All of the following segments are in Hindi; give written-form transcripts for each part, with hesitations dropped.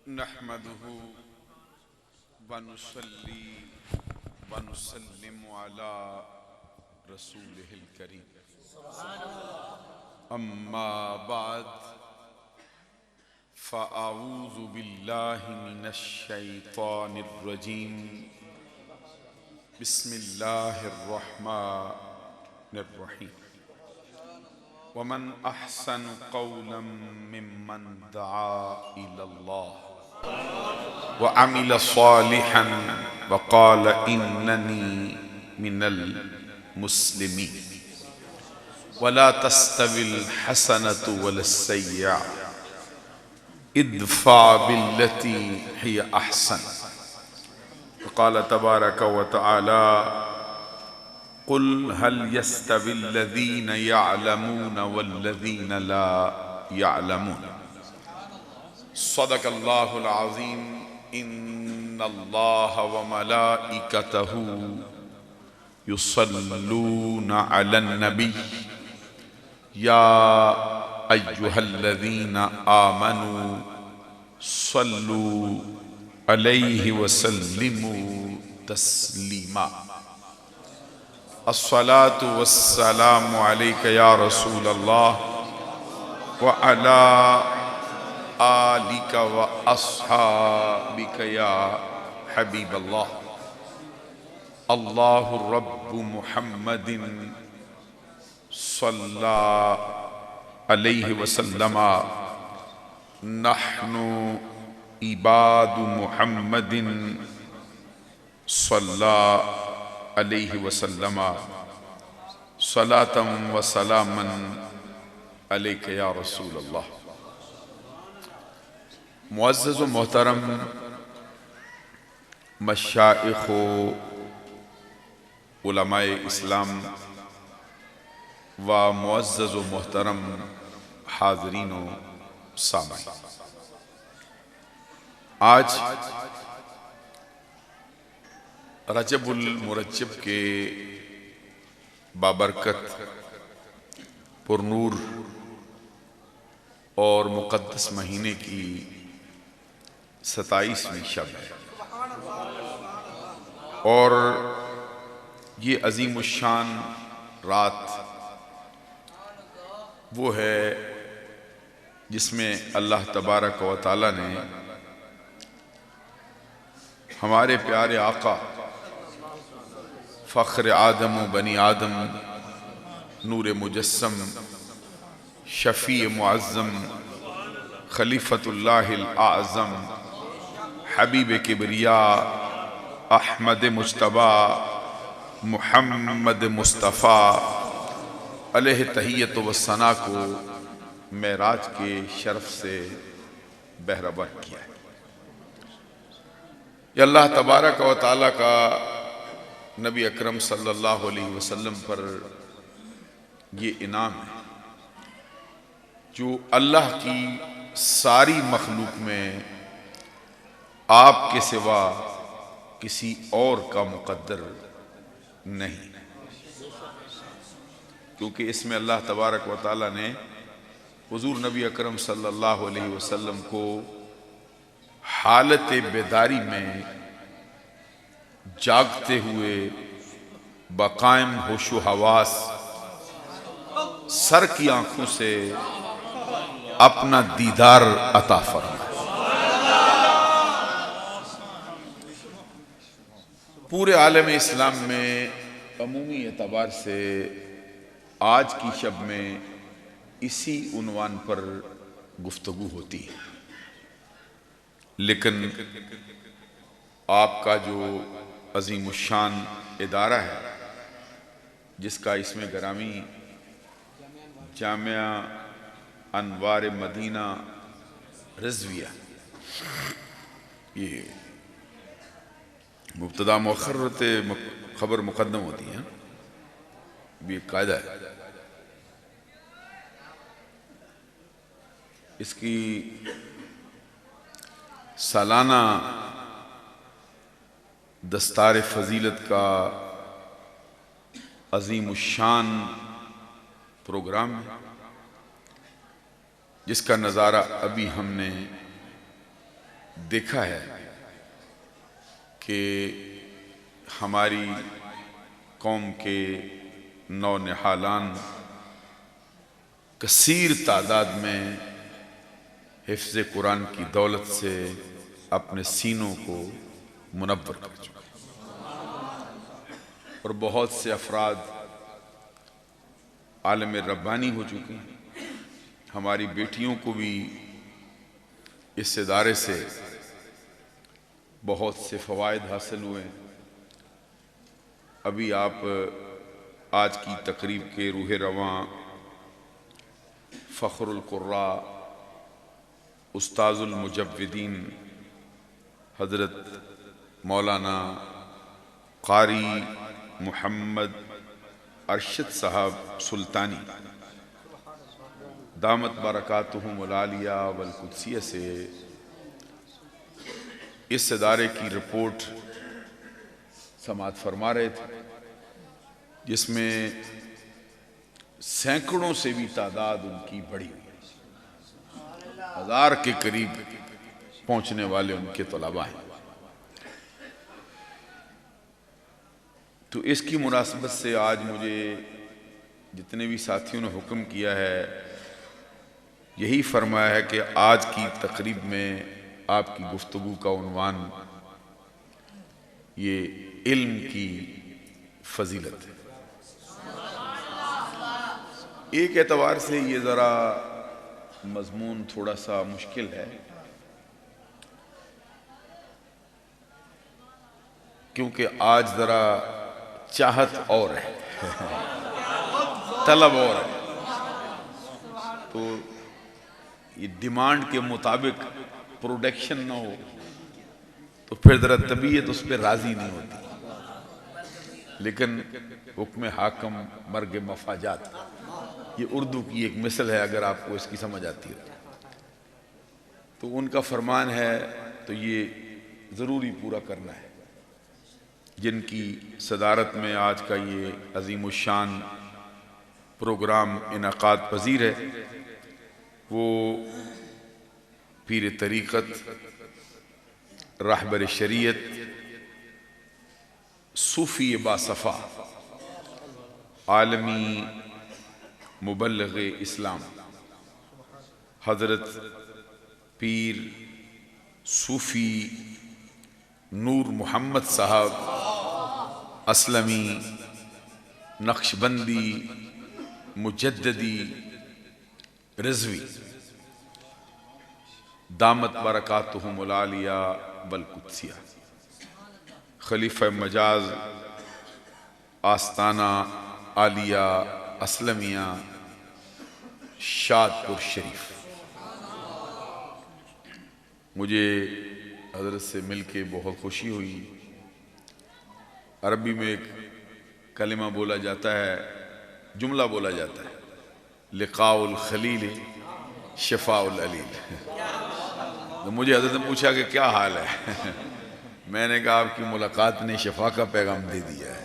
नहमदुहु व नुसल्ली व नुसल्लिमु अला रसूलिहिल करीम। अम्मा बाद फ़अऊज़ु बिल्लाहि मिनश शैतानिर रजीम। बिस्मिल्लाहिर रहमानिर रहीम। वमन अहसनु क़ौलन मिम्मन दआ इलल्लाह व अमिल सालिहन व क़ाल इन्ननी मिनल मुस्लिमीन। वला तस्तविल हसनतु वलस्सय्या इद्फा बिल्लती हिय अहसन। क़ाल तबारक व तआला कुल हल यस्तविल्लज़ीन यअलमून वल्लज़ीन ला यअलमून। सदक़ल्लाहुल अज़ीम। इन्नल्लाह व मलाइकतहू युसल्लूना अलन नबी या अय्युहल्लज़ीना आमनू सल्लू अलैहि वसल्लिमू तस्लीमा। अस्सलातु वस्सलामु अलैका या रसूल अल्लाह व अला आलिका व अस्हाबिका या हबीब अल्लाह। अल्लाहु रब्बु मुहम्मदिन सल्ला अलैहि वसल्लमा नहनु इबादु मुहम्मदिन सल्ला अलैहि वसल्लमा सलातम व सलामन अलैका या रसूल अल्लाह। मुअज़्ज़ज़ व मोहतरम मशाइख़ उलमाए इस्लाम व मुअज़्ज़ज़ व मोहतरम हाज़रीन व सामीन, आज रजबुल मुरज्जब के बाबरकत पुरनूर और मुक़द्दस महीने की 27वीं शब है और ये अज़ीमुश्शान रात वो है जिसमें अल्लाह तबारक व तआला ने हमारे प्यारे आका फ़ख्र आदम व बनी आदम नूर मुजस्सम शफ़ी मुअज़्ज़म खलीफ़तुल्लाहिल आज़म हबीब किबरिया अहमद मुज्तबा मुहम्मद मुस्तफ़ा अलैहि तहियत व सना को मेराज के शर्फ से बहरवर किया है। ये अल्लाह तबारक व तआला का नबी अकरम सल्लल्लाहु अलैहि वसल्लम पर ये इनाम है जो अल्लाह की सारी मखलूक में आपके सिवा किसी और का मुक़द्दर नहीं, क्योंकि इसमें अल्लाह तबारक व तआला ने हुज़ूर नबी अकरम सल्लल्लाहु अलैहि वसल्लम को हालत बेदारी में जागते हुए बकायम होशो हवास सर की आंखों से अपना दीदार अता फरमा। पूरे आलम इस्लाम में अमूमी एतबार से आज की शब में इसी उन्वान पर गुफ्तगू होती है, लेकिन आपका जो अज़ीमुश्शान इदारा है जिसका इसमें गरामी जामिया अनवार मदीना रिज़विया, ये मुब्तदा मुअख्खर होते खबर मुक़द्दम होती है, ये कायदा है। इसकी सालाना दस्तार फ़जीलत का अज़ीमुश्शान प्रोग्राम है जिसका नज़ारा अभी हमने देखा है कि हमारी कौम के नौनिहालान कसीर तादाद में हिफ्ज़ कुरान की दौलत से अपने सीनों को मुनव्वर कर चुके और बहुत से अफराद आलम रब्बानी हो चुके हैं। हमारी बेटियों को भी इस इदारे से बहुत से फ़वाइद हासिल हुए। अभी आप आज की तकरीब के रूह रवां फ़ख्रुल क़ुर्रा उस्ताज़ुल मुजव्विदीन हज़रत मौलाना क़ारी मोहम्मद अरशद साहब सुल्तानी दामत बरकातुहुमुल आलिया वल कुद्सिया से इस इदारे की रिपोर्ट समाअत फरमा रहे थे, जिसमें सैकड़ों से भी तादाद उनकी बढ़ी हुई, 1000 के करीब पहुंचने वाले उनके तलबा हैं। तो इसकी मुनासबत से आज मुझे जितने भी साथियों ने हुक्म किया है, यही फरमाया है कि आज की तकरीब में आपकी गुफ्तगू का उन्वान ये इल्म की फजीलत है। एक एतबार से ये ज़रा मजमून थोड़ा सा मुश्किल है, क्योंकि आज ज़रा चाहत और है तलब और है, तो ये डिमांड के मुताबिक प्रोडक्शन ना हो तो फिर ज़रा तबीयत उस पर राज़ी नहीं होती। लेकिन हुक्म हाकम मर्ग मफाजात, ये उर्दू की एक मिसल है, अगर आपको इसकी समझ आती है तो उनका फरमान है, तो ये ज़रूरी पूरा करना है। जिनकी सदारत में आज का ये अज़ीमुश्शान प्रोग्राम इनाक़ाद पज़ीर है, वो पीर तरीक़त रहबर शरीयत सूफ़ी बासफ़ा आलमी मुबल्लिग़ इस्लाम हज़रत पीर सूफ़ी नूर मोहम्मद साहब असलमी नक्शबंदी मुजद्ददी रिज़वी दामत बरकातुहुमुल आलिया वल कुद्सिया खलीफा मजाज आस्ताना आलिया असलमिया शादपुर शरीफ। मुझे हज़रत से मिलके बहुत खुशी हुई। अरबी में एक कलिमा बोला जाता है, जुमला बोला जाता है, लिक़ाउल खलील शिफ़ाउल अलील। तो मुझे हज़रत ने पूछा कि क्या हाल है मैंने कहा आपकी मुलाकात ने शिफा का पैगाम दे दिया है।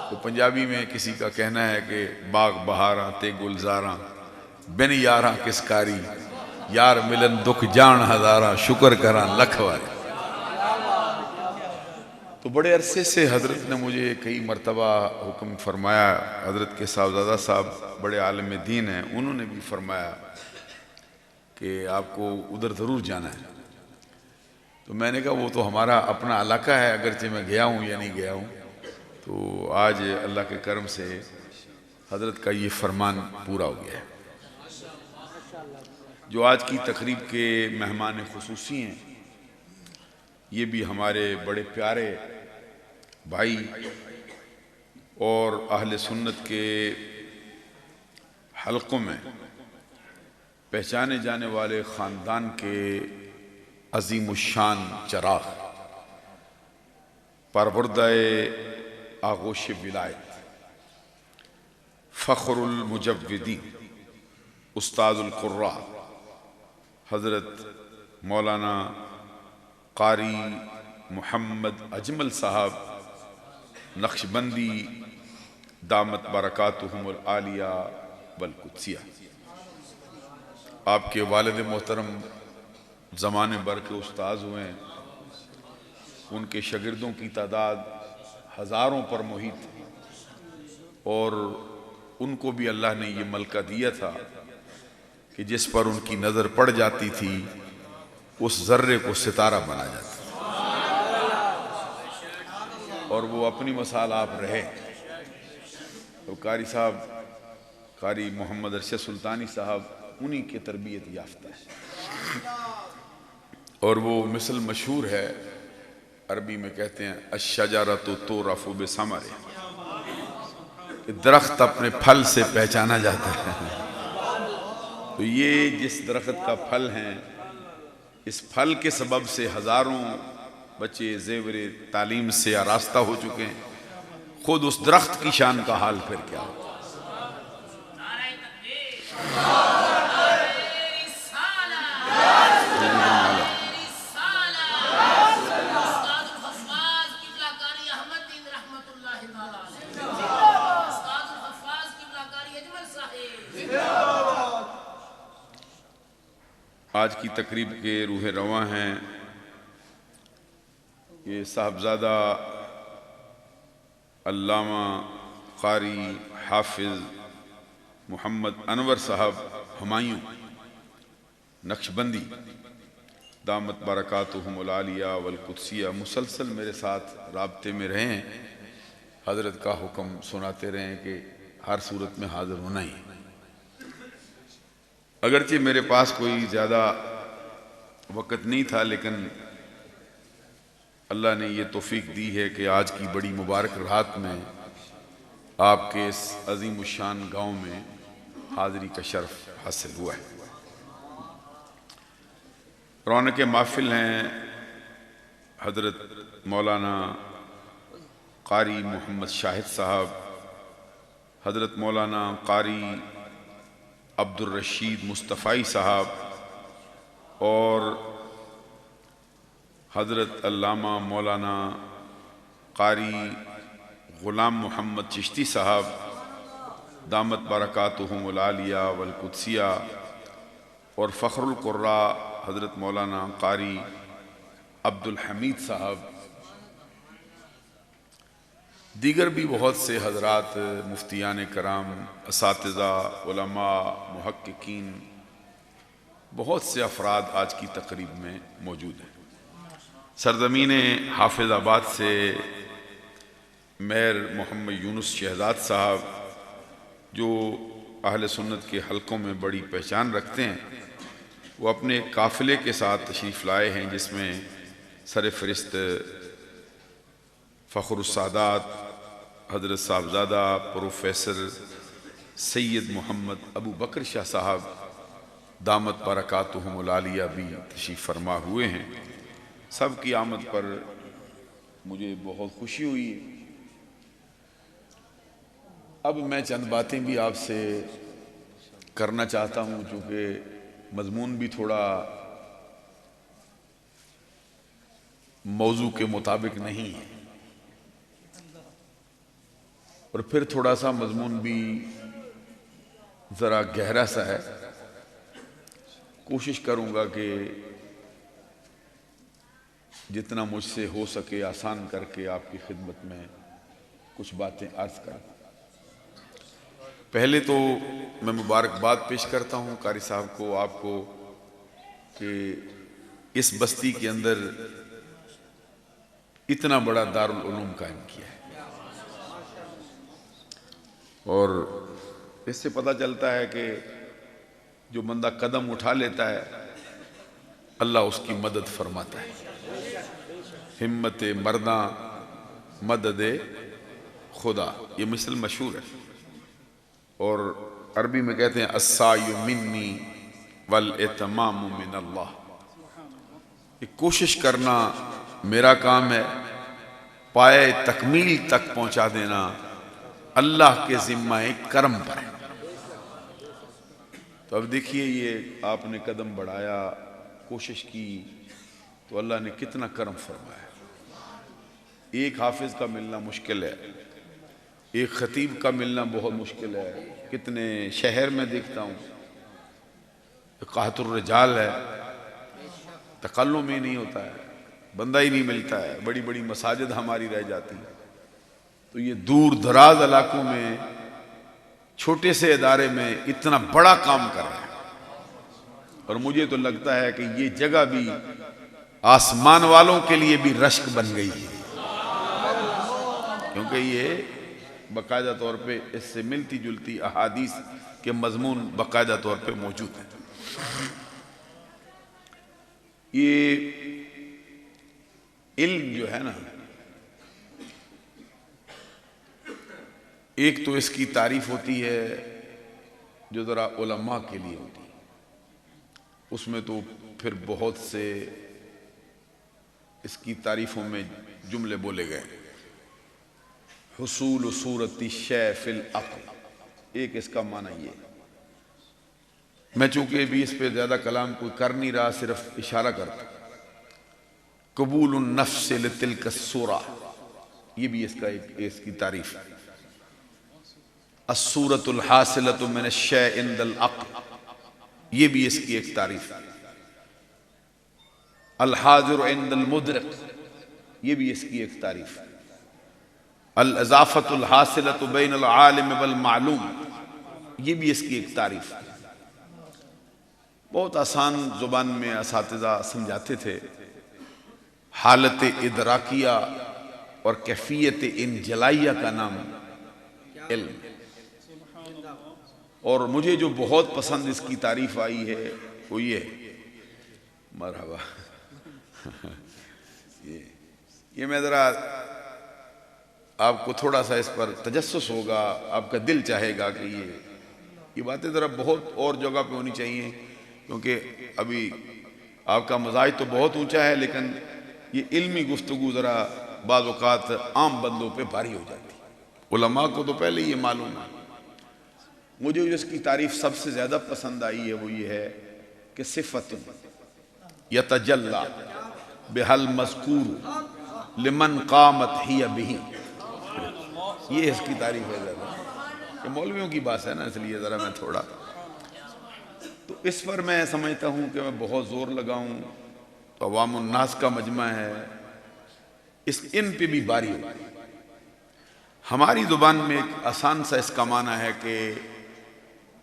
तो पंजाबी में किसी का कहना है कि बाग बहारा ते गुलजारा बिन यारा किसकारी यार मिलन दुख जान हज़ारा शुक्र करा लख वारे। तो बड़े अरसे से हज़रत ने मुझे कई मरतबा हुक्म फरमाया। हज़रत के साहबजादा साहब बड़े आलिम दीन हैं, उन्होंने भी फरमाया कि आपको उधर ज़रूर जाना है। तो मैंने कहा वो तो हमारा अपना इलाका है, अगरचे मैं गया हूँ या नहीं गया हूँ। तो आज अल्लाह के करम से हज़रत का ये फरमान पूरा हो गया है। जो आज की तकरीब के मेहमान खुसूसी हैं, ये भी हमारे बड़े प्यारे भाई और अहले सुन्नत के हलकों में पहचाने जाने वाले ख़ानदान के अज़ीमुश्शान चराग़ परवरदाए आगोश विलायत फ़ख्रुल मुजव्विदीन उस्ताज़ुल क़ुर्रा हज़रत मौलाना क़ारी मोहम्मद अजमल साहब नक्शबंदी दामत बरकातुहुमुल आलिया वल कुद्सिया, आपके वालिद मोहतरम ज़माने भर के उस्ताद हुए हैं, उनके शागिर्दों की तादाद हज़ारों पर मुहित थी और उनको भी अल्लाह ने ये मलका दिया था कि जिस पर उनकी नज़र पड़ जाती थी उस ज़र्रे को सितारा बना जाता और वो अपनी मसाल आप रहे। तो कारी साहब, कारी मोहम्मद अरशद सुल्तानी साहब उन्हीं के तरबियत याफ्ता है और वो मिसल मशहूर है, अरबी में कहते हैं अश्शजरतु तुरफ़ु बिसमरिहा, दरख्त अपने फल से पहचाना जाता है। तो ये जिस दरख्त का फल है, इस फल के सबब से हज़ारों बच्चे ज़ेवरे तालीम से आरास्ता हो चुके हैं। खुद उस दरख्त की शान का हाल फिर क्या हो। आज की तकरीब के रूह रवां हैं ये साहबजादा अल्लामा कारी हाफिज मोहम्मद अनवर साहब हुमायूं नक्शबंदी दामत बरकातुहुमुल आलिया वल कुद्सिया मुसलसल मेरे साथ राब्ते में रहे हैं। हज़रत का हुक्म सुनाते रहे कि हर सूरत में हाज़िर होना ही। अगरचे मेरे पास कोई ज़्यादा वक़्त नहीं था, लेकिन अल्लाह ने ये तौफीक दी है कि आज की बड़ी मुबारक रात में आपके इस अजीम शान गाँव में हाज़िरी का शर्फ हासिल हुआ है। रौनक महफिल हैं हज़रत मौलाना कारी मोहम्मद शाहिद साहब, हज़रत मौलाना कारी अब्दुल रशीद मुस्तफ़ाई साहब और हज़रत अल्लामा मौलाना कारी ग़ुलाम मोहम्मद चिश्ती साहब दामत बरकातुहुमुल आलिया वल कुद्सिया और फ़ख्रुल क़ुर्रा हज़रत मौलाना कारी अब्दुल हमीद साहब, दीगर भी बहुत से हज़रात मुफ्तियान कराम, असातिज़ा, उलमा, मुहक्किकीन, बहुत से अफराद आज की तकरीब में मौजूद हैं। सरज़मीन हाफिज़ाबाद से मेयर मोहम्मद यूनुस शहज़ाद साहब जो अहले सुन्नत के हलकों में बड़ी पहचान रखते हैं, वो अपने काफ़िले के साथ तशरीफ़ लाए हैं जिसमें सरफ़रिस्त फ़ख्रुस्सादात हज़रत साहबज़ादा प्रोफेसर सैयद मोहम्मद अबू बकर शाह साहब दामत बरकातुहुमुल आलिया भी तशरीफ़ फरमा हुए हैं। सब की आमद पर मुझे बहुत खुशी हुई। अब मैं चंद बातें भी आपसे करना चाहता हूँ, चूँकि मज़मून भी थोड़ा मौजू के मुताबिक नहीं है और फिर थोड़ा सा मज़मून भी ज़रा गहरा सा है। कोशिश करूँगा कि जितना मुझसे हो सके आसान करके आपकी खिदमत में कुछ बातें अर्ज़ करूँ। पहले तो मैं मुबारकबाद पेश करता हूँ कारी साहब को, आपको, कि इस बस्ती के अंदर इतना बड़ा दारुल उलूम कायम किया है और इससे पता चलता है कि जो बंदा कदम उठा लेता है अल्लाह उसकी मदद फरमाता है। हिम्मत मर्दा मदद खुदा, ये मिसल मशहूर है और अरबी में कहते हैं अस्सायु मिन्नी वल इत्मामु मिनल्लाह, ये कोशिश करना मेरा काम है, पाए तकमील तक पहुंचा देना अल्लाह के ज़िम्मा करम पर है। तो अब देखिए, ये आपने कदम बढ़ाया, कोशिश की, तो अल्लाह ने कितना करम फरमाया। एक हाफिज का मिलना मुश्किल है, एक खतीब का मिलना बहुत मुश्किल है। कितने शहर में देखता हूँ, क़ाहतुर रिजाल है, तकल्लुम ही नहीं होता है, बंदा ही नहीं मिलता है, बड़ी बड़ी मसाजिद हमारी रह जाती है। तो ये दूर दराज इलाकों में छोटे से इदारे में इतना बड़ा काम कर रहे हैं, और मुझे तो लगता है कि ये जगह भी आसमान वालों के लिए भी रश्क बन गई है, क्योंकि ये बाकायदा तौर पे इससे मिलती जुलती अहादीस के मजमून बाकायदा तौर पे मौजूद हैं। ये इल्म जो है ना, एक तो इसकी तारीफ होती है जो ज़रा उलमा के लिए होती है, उसमें तो फिर बहुत से इसकी तारीफों में जुमले बोले गए। हुसूल सूरती शै फिल अक़्ल, एक इसका माना ये। मैं चूंकि भी इस पे ज़्यादा कलाम कोई कर नहीं रहा, सिर्फ इशारा करता। कबूल नफ्स लितिल्क सूरा, ये भी इसका एक इसकी तारीफ है। अस्सूरतुल हासिलतु मिन अश्शै इंदल अक़्ल, ये भी इसकी एक तारीफ है। अल हाज़िर इंदल मुदरिक, ये भी इसकी एक तारीफ है। अल इज़ाफ़तुल हासिलतु बैनल आलिम वल मालूम, ये भी इसकी एक तारीफ है। बहुत आसान ज़ुबान में असातिज़ा समझाते थे। हालत इदराकिया और कैफियत इनजलाइया का नाम इल्म। और मुझे जो बहुत पसंद इसकी तारीफ आई है वो ये, मरहबा ये मैं ज़रा आपको थोड़ा सा इस पर तजस्सुस होगा, आपका दिल चाहेगा कि ये बातें ज़रा बहुत और जगह पे होनी चाहिए, क्योंकि अभी आपका मजाज तो बहुत ऊंचा है, लेकिन ये इल्मी गुफ्तगू ज़रा बाज़ औक़ात आम बंदों पे भारी हो जाती है। उलमा को तो पहले ही ये मालूम है। मुझे जो इसकी तारीफ सबसे ज़्यादा पसंद आई है वो ये है कि सिफ़तुन यतजल्ला बिहल मज़कूर लिमन क़ामत हिय बिही, ये इसकी तारीफ है ज़्यादा। ये मौलवियों की बात है ना, इसलिए ज़रा मैं थोड़ा तो इस पर मैं समझता हूँ कि मैं बहुत ज़ोर लगाऊँ तो अवामुन्नास का मजमा है, इस इन पे भी बारी हो। हमारी ज़ुबान में एक आसान सा इसका माना है कि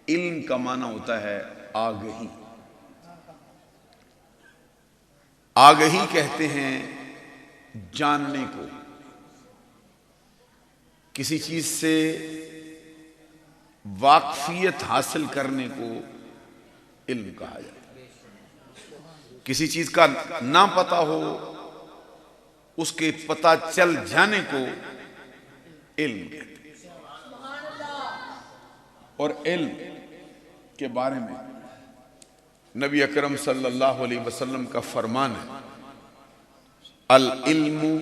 इल्म का माना होता है आगही। आगही कहते हैं जानने को, किसी चीज से वाकफियत हासिल करने को इल्म कहा जाता है। किसी चीज का ना पता हो, उसके पता चल जाने को इल्म कहते हैं। और इल्म के बारे में नबी अकरम सल्लल्लाहु अलैहि वसल्लम का फरमान है, अल इल्मु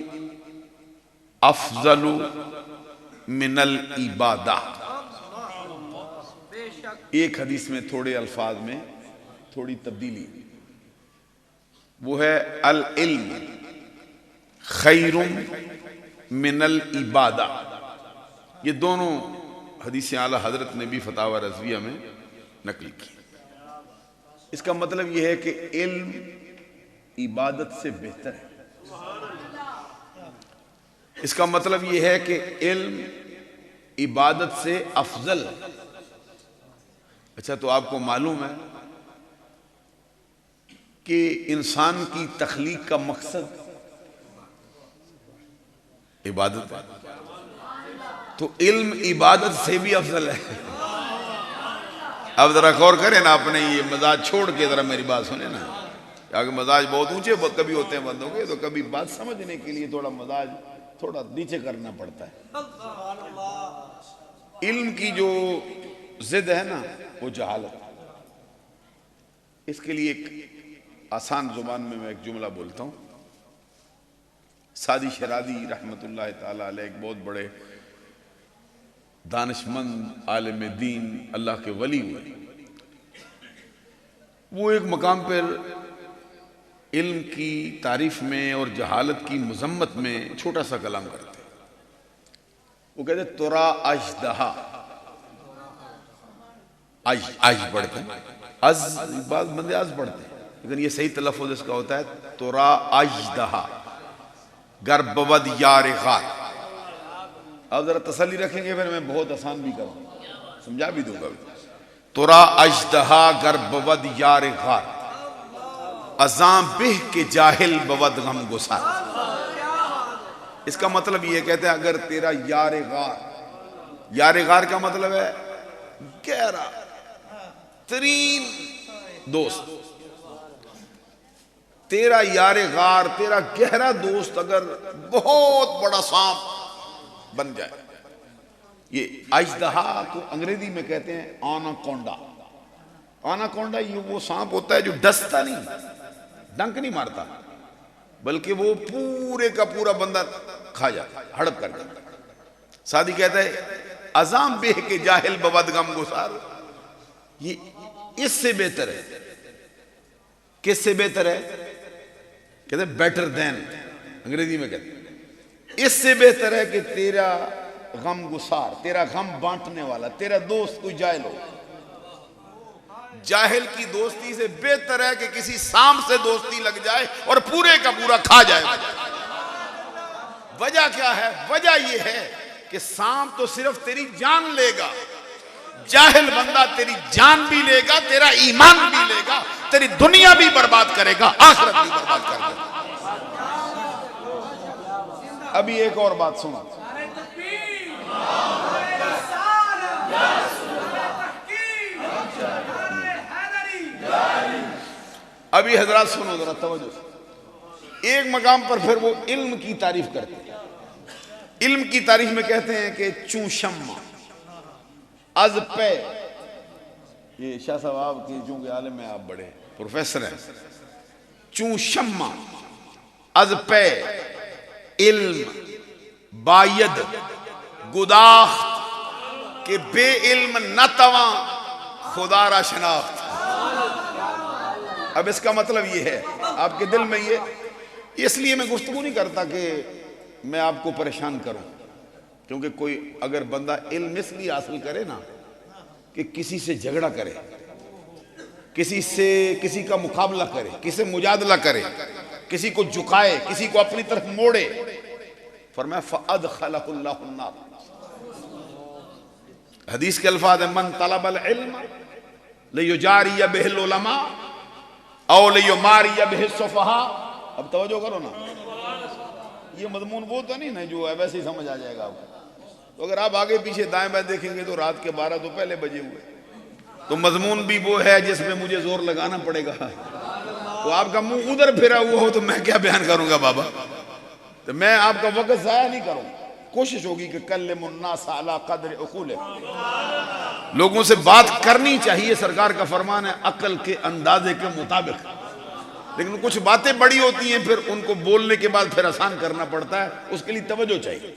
अफजलु मिनल इबादा। एक हदीस में थोड़े अल्फाज में थोड़ी तब्दीली, वो है अल इल्म खैरुम मिनल इबादा। ये दोनों हदीसें आला हजरत ने भी फतावा रज़विया में नकल की। इसका मतलब यह है कि इल्म इबादत से बेहतर है। इसका मतलब यह है कि इल्म इबादत से अफजल है। अच्छा, तो आपको मालूम है कि इंसान की तख्लीक का मकसद इबादत है, तो इल्म इबादत से भी अफजल है। अब जरा गौर करें ना, अपने ये मजाज छोड़ के जरा मेरी बात सुने ना, क्योंकि मजाज बहुत ऊंचे कभी होते हैं बंदों के, तो कभी बात समझने के लिए थोड़ा मजाज थोड़ा नीचे करना पड़ता है। इल्म की जो जिद है ना वो जहालत। इसके लिए एक आसान जुबान में मैं एक जुमला बोलता हूँ। सादी शरादी रहमतुल्लाह ताला अलैह एक बहुत बड़े दानिशमंद आलिम दीन अल्लाह के वली हुए। वो एक मकाम पर इल्म की तारीफ में और जहालत की मजम्मत में छोटा सा कलाम करते। वो कहते तुरा अजदहा, आज पढ़ते हैं, आज बाद बंदे आज पढ़ते हैं, लेकिन ये सही तलफ़ुज़ इसका होता है तुरा अजदहा गर्बवद यार गार। अब जरा तसल्ली रखेंगे, फिर मैं बहुत आसान भी करूँ, समझा भी दूंगा। तुरा अजदहा गर्बवद यार गार अजाम बिह के जाहिल बवद गम गुसार। इसका मतलब ये कहते हैं अगर तेरा यार गार का मतलब है गहरा तरीन दोस्त, तेरा यार गार, तेरा गहरा दोस्त अगर बहुत बड़ा सांप बन जाए। ये अजदहा को अंग्रेजी में कहते हैं आनाकोंडा। आनाकोंडा ये वो सांप होता है जो डसता नहीं, डंक नहीं मारता, बल्कि वो पूरे का पूरा बंदा खा जाता, हड़प कर जाता। सादी कहता है अजाम बेह के जाहिल बवद गम गुसार। ये इससे बेहतर है। किससे बेहतर है? कहते बेटर देन, अंग्रेजी में कहते इससे बेहतर है कि तेरा गम गुसार, तेरा गम बांटने वाला, तेरा दोस्त कोई जाहिल हो। जाहिल की दोस्ती से बेहतर है कि किसी सांप से दोस्ती लग जाए और पूरे का पूरा खा जाए। वजह क्या है? वजह यह है कि सांप तो सिर्फ तेरी जान लेगा, जाहिल बंदा तेरी जान भी लेगा, तेरा ईमान भी लेगा, तेरी दुनिया भी बर्बाद करेगा, आखिरत भी बर्बाद कर देगा। अभी एक और बात सुनो। अभी हजरात सुनो जरा तवज्जो से। एक मकाम पर फिर वो इल्म की तारीफ करते हैं। इल्म की तारीफ में कहते हैं कि चूशम्मा अज पे, ये शाह साहब की चूंकि आलिम में आप बड़े प्रोफेसर हैं, चूशम्मा अज पे इल्म बायद गुदाख्त के बे इल्म न तवा खुदा रा शनाख्त। अब इसका मतलब ये है आपके दिल में ये, इसलिए मैं गुफ्तगू नहीं करता कि मैं आपको परेशान करूं, क्योंकि कोई अगर बंदा इल्म इसलिए हासिल करे ना कि किसी से झगड़ा करे, किसी का मुकाबला करे, किसी से मुजादला करे, किसी को झुकाए, किसी को अपनी तरफ मोड़े, फरमाया फअदखलहुल्लाहु अन्नार। हदीस के अल्फाज है मन तलबल इल्म लियुजारिय बिहिल उलमा औ लियुमारिय बिहिस सुफहा। अब तवज्जो करो ना, ये मजमून वो तो नहीं ना जो है वैसे ही समझ आ जाएगा आपको। तो अगर आप आगे पीछे दाएं बाएं देखेंगे तो रात के 12 तो पहले बजे हुए, तो मजमून भी वो है जिसमें मुझे जोर लगाना पड़ेगा। तो आपका मुंह उधर फिरा हुआ हो तो मैं क्या बयान करूंगा बाबा? तो मैं आपका वक्त जाया नहीं करूंगा। कोशिश होगी कि कल्लिमुन्नास अला क़द्रि उक़ूलिहिम, लोगों से बात करनी चाहिए, सरकार का फरमान है, अकल के अंदाजे के मुताबिक। लेकिन कुछ बातें बड़ी होती हैं, फिर उनको बोलने के बाद फिर आसान करना पड़ता है, उसके लिए तवज्जो चाहिए।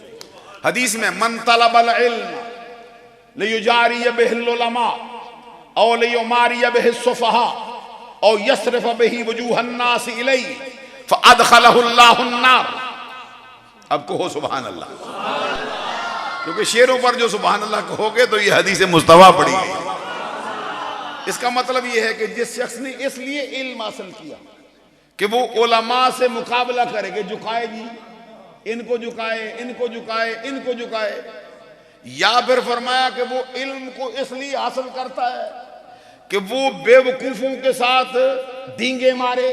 हदीस में मन तलबल इल्म लियुजारिय बिहिल उलमा औ लियुमारिय बिहिस सुफहा औ यस्रिफ बिही वजूहन नास इलैहि फअदखलहुल्लाहु अन्नार। अब कहो सुभान अल्लाह, क्योंकि शेरों पर जो सुभान अल्लाह कहोगे तो ये हदीस मुस्तफा पड़ी गई। इसका मतलब ये है कि जिस शख्स ने इसलिए इल्म हासिल किया कि वो उलमा से मुकाबला करेगा, झुकाए जी, इनको झुकाए, इनको झुकाए, इनको झुकाए, या फिर फरमाया कि वो इल्म को इसलिए हासिल करता है कि वो बेवकूफों के साथ डींगे मारे,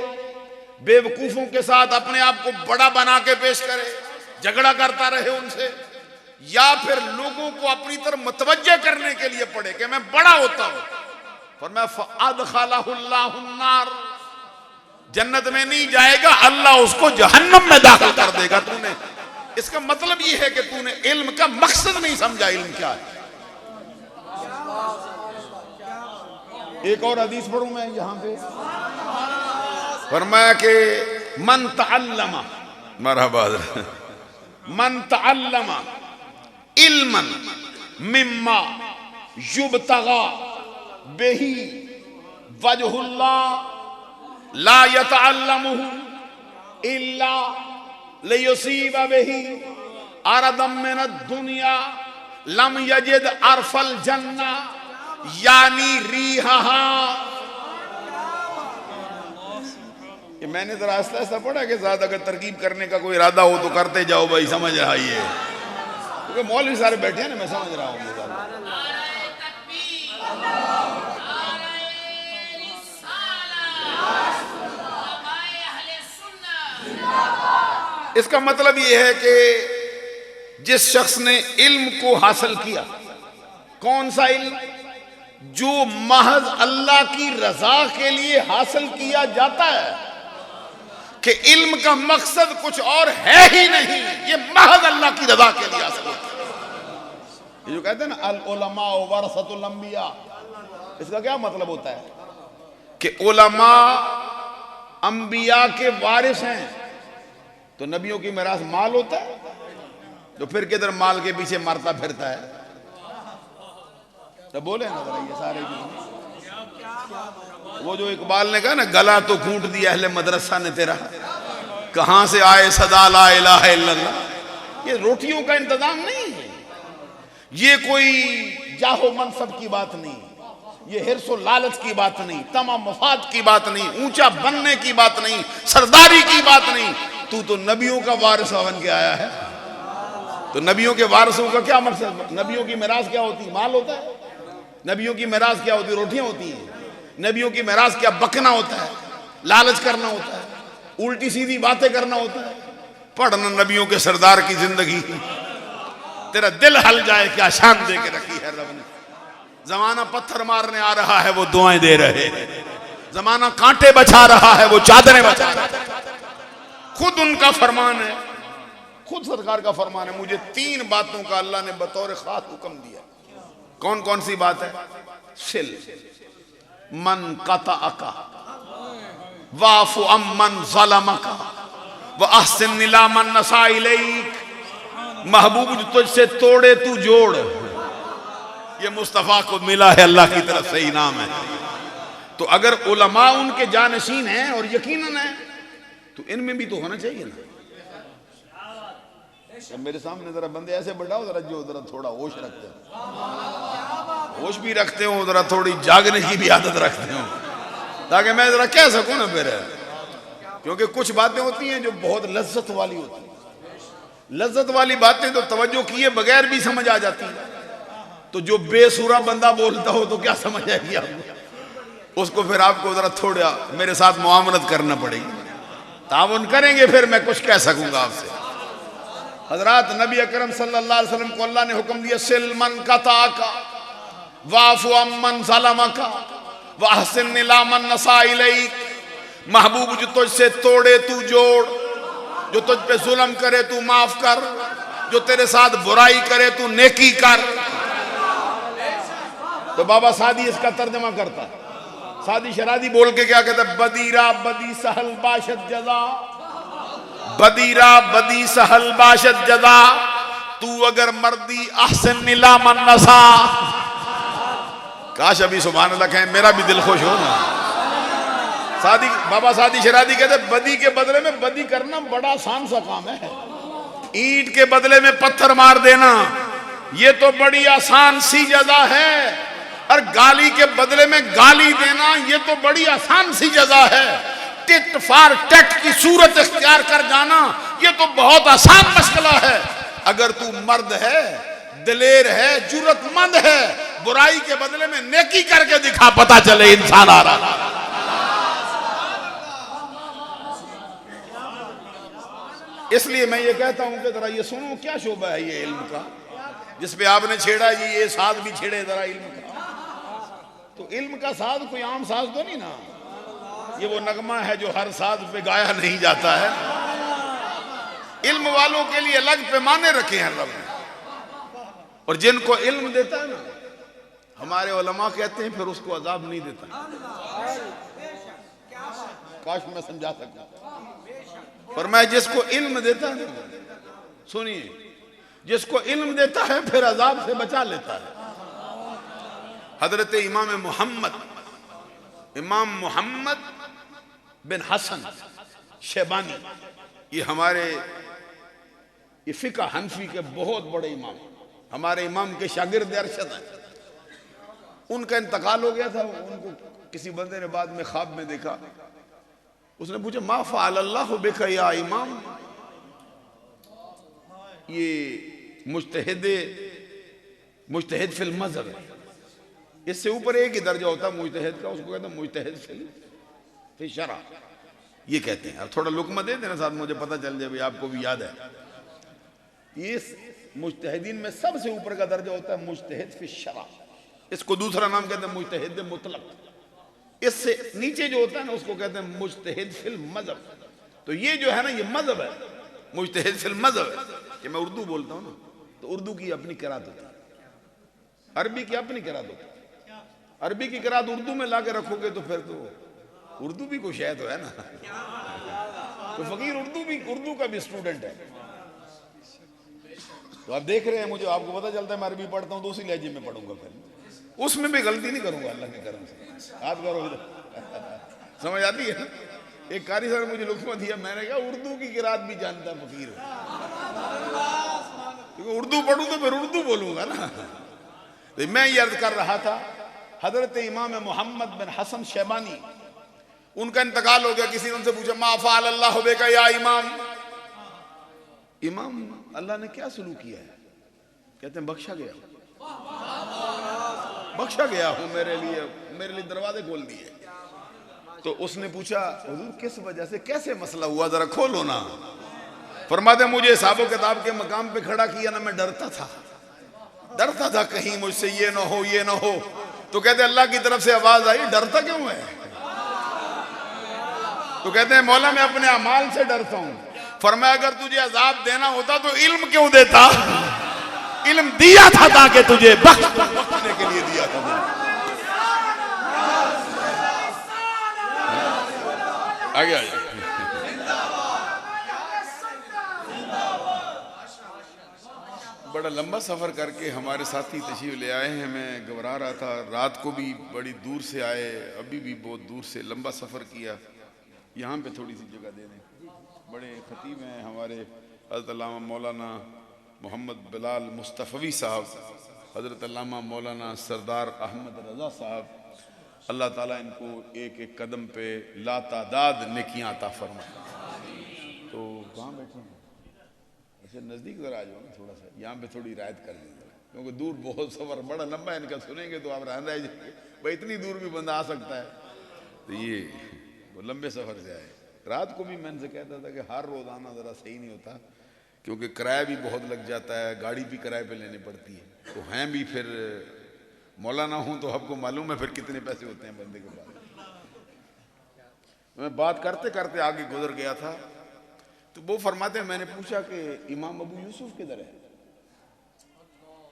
बेवकूफों के साथ अपने आप को बड़ा बना के पेश करे, झगड़ा करता रहे उनसे, या फिर लोगों को अपनी तरफ मुतवज्जे करने के लिए पड़े कि मैं बड़ा होता हूं। फरमाया फअदखलहुल्लाहु अन्नार, जन्नत में नहीं जाएगा, अल्लाह उसको जहन्नम में दाखिल कर देगा। तूने, इसका मतलब यह है कि तूने इल्म का मकसद नहीं समझा। इल्म क्या है? एक और हदीस पढ़ूं मैं यहां पे, फरमाया कि मन तअल्लमा, मरहबा, मन तअल्लमा इल्मन मिम्मा युबतगा बिही वजहुल्लाह ला यतअल्लमुहु इल्ला लियुसीब बिही अरदम मिन दुनिया लम यजिद अरफल जन्ना यानी रीहा। कि मैंने जरा आस्ता आस्ता पढ़ा कि ज्यादा अगर तरकीब करने का कोई इरादा हो तो करते जाओ भाई, समझ रहा है ये, क्योंकि मौलवी सारे बैठे हैं ना, मैं समझ रहा हूँ। इसका मतलब यह है कि जिस शख्स ने इल्म को हासिल किया, कौन सा इल्म? जो महज अल्लाह की रजा के लिए हासिल किया जाता है, कि इल्म का मकसद कुछ और है ही नहीं, ये महज अल्लाह की रजा के लिए हासिल होता है। ये जो कहते हैं ना अल उलमा वरसतुल अंबिया, इसका क्या मतलब होता है? कि उलमा अंबिया के वारिस हैं, तो नबियों की मिरास माल होता है, तो फिर किधर माल के पीछे मरता फिरता है? तो बोले ना जरा ये सारे वो जो इकबाल ने कहा ना, गला तो कूट दिया अहले मदरसा ने तेरा, कहां से आए सदा ला इलाहा इल्लल्लाह। ये रोटियों का इंतजाम नहीं है, ये कोई जाहो मनसब की बात नहीं, ये हिर्सो लालच की बात नहीं, तमाम मफाद की बात नहीं, ऊंचा बनने की बात नहीं, सरदारी की बात नहीं। तू तो नबियों का वारिस बन के आया है, तो नबियों के वारिसों का क्या मकसद? नबियों की मिरास क्या होती? माल होता है। नबियों की मिरास क्या होती? रोटियां होती हैं। नबियों की मिरास क्या? बकना होता है, लालच करना होता है, उल्टी सीधी बातें करना होता है। पढ़ना नबियों के सरदार की जिंदगी, तेरा दिल हल जाए क्या शान दे के रखी है रब ने। जमाना पत्थर मारने आ रहा है, वो दुआएं दे रहे हैं। जमाना कांटे बचा रहा है, वो चादरें बचा रहा है। खुद उनका फरमान है, खुद सरकार का फरमान है, मुझे 3 बातों का अल्लाह ने बतौर खास हुक्म दिया। कौन कौन सी बात है? सिल मन कतअका वाफु अम्मन ज़लमका व अहसिन इला मन नसा इलैक। महबूब जो तुझसे तोड़े तू जोड़, ये मुस्तफा को मिला है अल्लाह की तरफ से इनाम है। तो अगर उलमा उनके जानशीन हैं और यकीनन है, तो इनमें भी तो होना चाहिए ना। मेरे सामने जरा बंदे ऐसे बैठाओ जरा, जो जरा थोड़ा होश रखते हो, होश भी रखते हो, जरा थोड़ी जागने की भी आदत रखते हो, ताकि मैं जरा कह सकूं ना फिर। क्योंकि कुछ बातें होती हैं जो बहुत लज्जत वाली होती हैं। लज्जत वाली बातें तो तवज्जो किए बगैर भी समझ आ जाती है। तो जो बेसुरा बंदा बोलता हो तो क्या समझ आएगी आपको? उसको फिर आपको जरा थोड़ा मेरे साथ मुआमलत करना पड़ेगी, ताउन करेंगे फिर मैं कुछ कह सकूंगा आपसे। हजरात नबी अकरम सल्लल्लाहु अलैहि वसल्लम को अल्लाह ने हुक्म दिया, सिल मन कताका वाफु अम्मन ज़लमका व अहसिन इला मन नसा इलैक। महबूब जो तुझसे तोड़े तू जोड़, जो तुझ पे जुल्म करे तू माफ कर, जो तेरे साथ बुराई करे तू नेकी कर। तो बाबा सादी इसका तर्जमा करता, सादी शरादी बोल के क्या कहता? बदीरा बदी सहल बाशत जजा, बदीरा बदी सहल बाशत जजा, तू अगर मर्दी अहसन इला मन नसा। काश अभी सुभान अल्लाह कहें, मेरा भी दिल खुश हो ना। सादी बाबा सादी शरादी कहते बदी के बदले में बदी करना बड़ा आसान सा काम है। ईंट के बदले में पत्थर मार देना ये तो बड़ी आसान सी जजा है, और गाली के बदले में गाली देना ये तो बड़ी आसान सी जजा है। टिट फॉर टैट की सूरत इख्तियार कर जाना ये तो बहुत आसान मसला है। अगर तू मर्द है, दिलेर है, जुर्रतमंद है, बुराई के बदले में नेकी करके दिखा, पता चले इंसान आ रहा। इसलिए मैं ये कहता हूं कि जरा ये सुनो, क्या शोभा है ये इल्म का जिसपे आपने छेड़ा जी, ये साज भी छेड़े जरा इल्म का। तो इल्म का साज कोई आम साज तो नहीं ना, ये वो नगमा है जो हर साज पे गाया नहीं जाता है। इल्म वालों के लिए अलग पैमाने रखे हैं रब ने, और जिनको इल्म देता है ना, हमारे उलमा कहते हैं फिर उसको अजाब नहीं देता। काश मैं समझा सकता, पर मैं जिसको इल्म देता है, सुनिए, जिसको इल्म देता है फिर अजाब से बचा लेता है। हजरत इमाम मोहम्मद बिन हसन शेबानी, ये हमारे ये फिका हनफी के बहुत बड़े इमाम, हमारे इमाम के शागिर्द अरशद हैं। उनका इंतकाल हो गया था, उनको किसी बंदे ने बाद में ख्वाब में देखा। उसने पूछा मा फ़अल अल्लाहु बिका या इमाम, ये मुज्तहिद फिल मज़हब है, इससे ऊपर एक ही दर्जा होता है मुज्तहिद का, उसको कहते हैं मुज्तहिद फिल शरअ, ये कहते हैं। अब थोड़ा लुकमा दे देना साथ, मुझे पता चल जाए भाई आपको भी याद है। ये मुज्तहिदीन में सबसे ऊपर का दर्जा होता है मुज्तहिद फिल शरअ, इसको दूसरा नाम कहते हैं मुज्तहिद मुतलक। इससे नीचे जो होता है ना उसको कहते हैं मुज्तहिद फिल मज़हब। तो ये जो है ना ये मज़हब है, मुज्तहिद फिल मज़हब है। कि मैं उर्दू बोलता हूँ ना तो उर्दू की अपनी किरात होती है, अरबी की अपनी किरात होती है। अरबी की किरात उर्दू में ला के रखोगे तो फिर तो उर्दू भी कुछ है तो है ना। तो फकीर उर्दू का भी स्टूडेंट है। तो आप देख रहे हैं, मुझे आपको पता चलता है मैं अरबी पढ़ता हूँ तो उसी लहजे में पढ़ूंगा, फिर उसमें भी गलती नहीं करूंगा अल्लाह के करम से। हाथ करो इधर, समझ आती है ना। एक कारी सर मुझे लुत्फ दिया, मैंने कहा उर्दू की किरात भी जानता फकीर, क्योंकि उर्दू पढ़ूं तो फिर उर्दू बोलूंगा ना। तो मैं ये अर्ज कर रहा था, हजरत इमाम मोहम्मद बिन हसन शैबानी, उनका इंतकाल हो गया। किसी ने उनसे पूछा मा फ़अल अल्लाहु बिका या इमाम, इमाम अल्लाह ने क्या सलूक किया है? कहते हैं बख्शा गया, बख्शा गया हूं, मेरे लिए दरवाजे खोल दिए। तो उसने पूछा हुजूर किस वजह से, कैसे मसला हुआ, जरा खोलो ना। फरमाते मुझे हिसाब किताब के मकाम पे खड़ा किया ना, मैं डरता था कहीं मुझसे ये ना हो ये ना हो। तो कहते अल्लाह की तरफ से आवाज आई, डरता क्यों है? तो कहते हैं मौला मैं अपने अमाल से डरता हूं। फरमाया अगर तुझे अजाब देना होता तो इल्म क्यों देता? इल्म दिया था ताकि तुझे बख्शने के लिए दिया था। आगे आइए। बड़ा लंबा सफ़र करके हमारे साथी तशरीफ ले आए हैं। मैं घबरा रहा था, रात को भी बड़ी दूर से आए, अभी भी बहुत दूर से लंबा सफ़र किया। यहाँ पे थोड़ी सी जगह दे दें। बड़े खतीब हैं हमारे हज़रत अल्लामा मौलाना मोहम्मद बिलाल मुस्तफ़वी साहब, हज़रत अल्लामा मौलाना सरदार अहमद रज़ा साहब, अल्लाह ताला इनको एक एक कदम पे लातादाद नेकियां अता फरमाए। तो कहाँ बैठे हैं? अच्छा नज़दीक ज़रा आ जाओ ना थोड़ा सा, यहाँ पे थोड़ी रियायत कर दें क्योंकि दूर बहुत सफ़र बड़ा लंबा है, इनका सुनेंगे तो आप रहना जाएंगे भाई, इतनी दूर भी बंदा आ सकता है। तो ये वो लंबे सफ़र से आए। रात को भी मैं इनसे कहता था कि हर रोज़ आना ज़रा सही नहीं होता, क्योंकि किराया भी बहुत लग जाता है, गाड़ी भी किराए पे लेनी पड़ती है। तो हैं भी फिर मौलाना हूँ तो आपको मालूम है फिर कितने पैसे होते हैं बंदे के पास। मैं बात करते करते आगे गुजर गया था तो वो फरमाते हैं, मैंने पूछा कि इमाम अबू यूसुफ किधर है?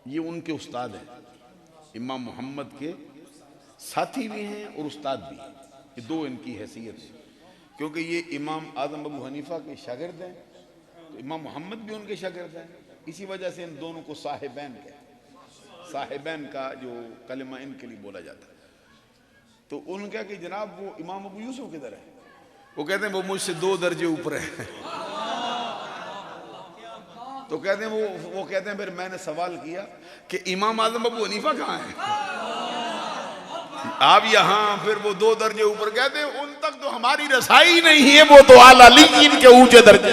ये उनके उस्ताद हैं, इमाम मोहम्मद के साथी भी हैं और उस्ताद भी हैं। ये दो इनकी हैसियत है, क्योंकि ये इमाम आज़म अबू हनीफा के शागिर्द हैं तो इमाम मोहम्मद भी उनके शागिर्द हैं। इसी वजह से इन दोनों को साहिबैन कहते हैं। साहिबैन का जो कलिमा इनके लिए बोला जाता है। तो उन्होंने कहा कि जनाब वो इमाम अबू यूसुफ किधर है? वो कहते हैं वो मुझसे 2 दर्जे ऊपर है। तो कहते हैं वो कहते हैं फिर मैंने सवाल किया कि इमाम आज़म अबू हनीफा कहाँ है? आप यहाँ, फिर वो 2 दर्जे ऊपर। कहते हैं उन तक तो हमारी रसाई नहीं है, वो तो आला लीन के ऊंचे दर्जे।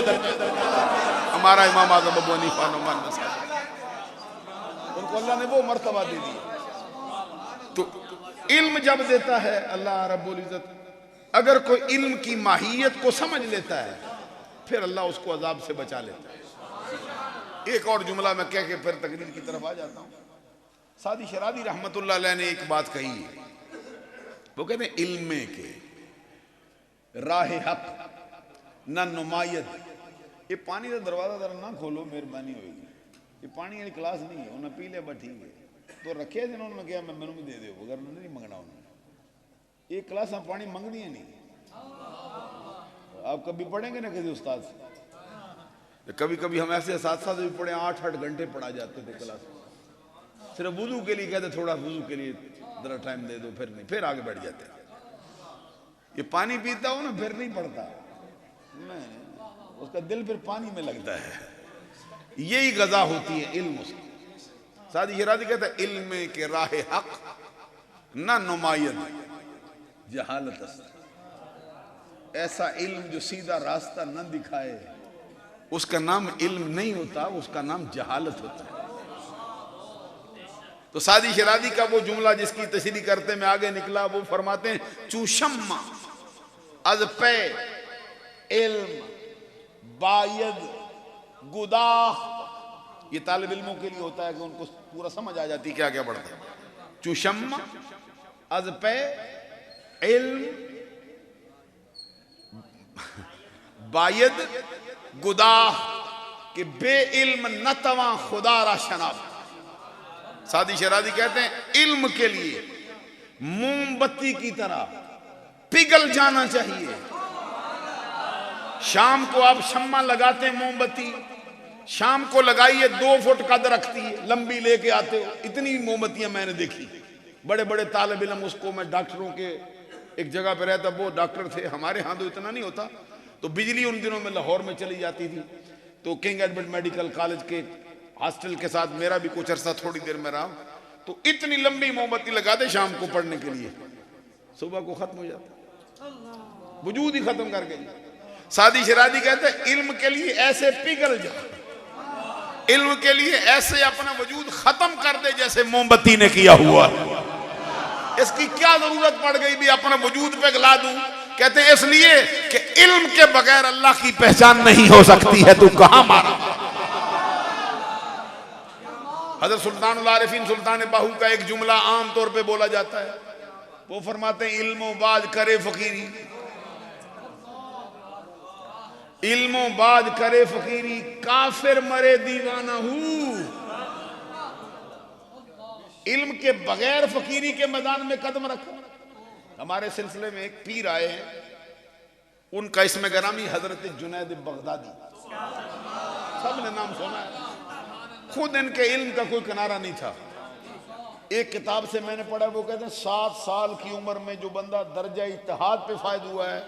हमारा इमाम आज़म अबू हनीफा नुमान उनको अल्लाह ने वो मर्तबा दे दी। तो इल्म जब देता है अल्लाह रब्बुल इज्जत, अगर कोई इल्म की माहियत को समझ लेता है फिर अल्लाह उसको अजाब से बचा लेता है। एक और जुमला मैं कह के फिर तकरीर की तरफ आ जाता हूँ। सादी शरादी रहमतुल्लाह अलैह ने एक बात कही है, वो कहते हैं इल्म के राह हक न नुमायत। ये पानी का दरवाजा जरा ना खोलो मेहरबानी होगी, ये पानी वाली क्लास नहीं है, उन्हें पी लिया बट ठीक है। तो रखे जिन्होंने क्या मैं मैनू भी दे दो, अगर नहीं मंगना उन्होंने। एक क्लास में पानी मंगनी है नहीं। आप कभी पढ़ेंगे ना किसी उस्ताद से? कभी कभी हम ऐसे साथ साथ भी पढ़े, 8-8 घंटे पढ़ा जाते थे क्लास, सिर्फ वुजू के लिए कहते थोड़ा वुजू के लिए जरा टाइम दे दो, फिर नहीं, फिर आगे बढ़ जाते। ये पानी पीता हो ना फिर नहीं पढ़ता, नहीं उसका दिल फिर पानी में लगता है। यही गजा होती है इल्म से। सादी हिरादी कहता है इल्म के राह हक ना नुमायत जहालत। ऐसा इल्म जो सीधा रास्ता न दिखाए, उसका नाम इल्म नहीं होता, उसका नाम जहालत होता है। तो सादी शरादी का वो जुमला जिसकी तशरीह करते मैं आगे निकला, वो फरमाते हैं चूशम्मा अज पे इल्म बायद गुदाह। ये तालिब इल्मों के लिए होता है कि उनको पूरा समझ आ जाती क्या क्या पढ़ते हैं। चूशम्मा अज पे इल्म बायद गुदाह कि बे इल्म न तवा खुदा रा शनाब। सादी शरादी कहते हैं इल्म के लिए मोमबत्ती की तरह पिघल जाना चाहिए। शाम को आप शम्मा लगाते हैं मोमबत्ती, शाम को लगाइए 2 फुट कद रखती है, लंबी लेके आते हो। इतनी मोमबत्तियां मैंने देखी, बड़े बड़े तालिब इल्म। उसको मैं डॉक्टरों के एक जगह पे रहता, वो डॉक्टर थे, हमारे यहाँ तो इतना नहीं होता। तो बिजली उन दिनों में लाहौर में चली जाती थी, तो किंग एडवर्ड मेडिकल कॉलेज के हॉस्टल के साथ मेरा भी कुछ अरसा थोड़ी देर में रहा। तो इतनी लंबी मोमबत्ती लगा दे शाम को पढ़ने के लिए, सुबह को खत्म हो जाता, वजूद ही खत्म कर गई। सादी शरादी कहते हैं इल्म के लिए ऐसे पिघल जा, इल्म के लिए ऐसे अपना वजूद खत्म कर दे जैसे मोमबत्ती ने किया हुआ। इसकी क्या जरूरत पड़ गई भी अपना वजूद पे गला दूं? कहते हैं इसलिए कि इल्म के बगैर अल्लाह की पहचान नहीं हो सकती है। तू कहां मारा? हजरत सुल्तान आरिफीन सुल्तान बाहू का एक जुमला आम तौर पे बोला जाता है। वो फरमाते हैं इल्मो बाज करे फकीरी, इल्मो बाज करे फकीरी, काफिर मरे दीवाना हूं। इल्म के बगैर फकीरी के मैदान में कदम रखो। हमारे सिलसिले में एक पीर आए हैं, उनका इसमें गरामी हजरत जुनैद बगदादी, सबने नाम सुना है। खुद इनके इल्म का कोई किनारा नहीं था। एक किताब से मैंने पढ़ा, वो कहते हैं 7 साल की उम्र में जो बंदा दर्जा इत्तेहाद पे फायद हुआ है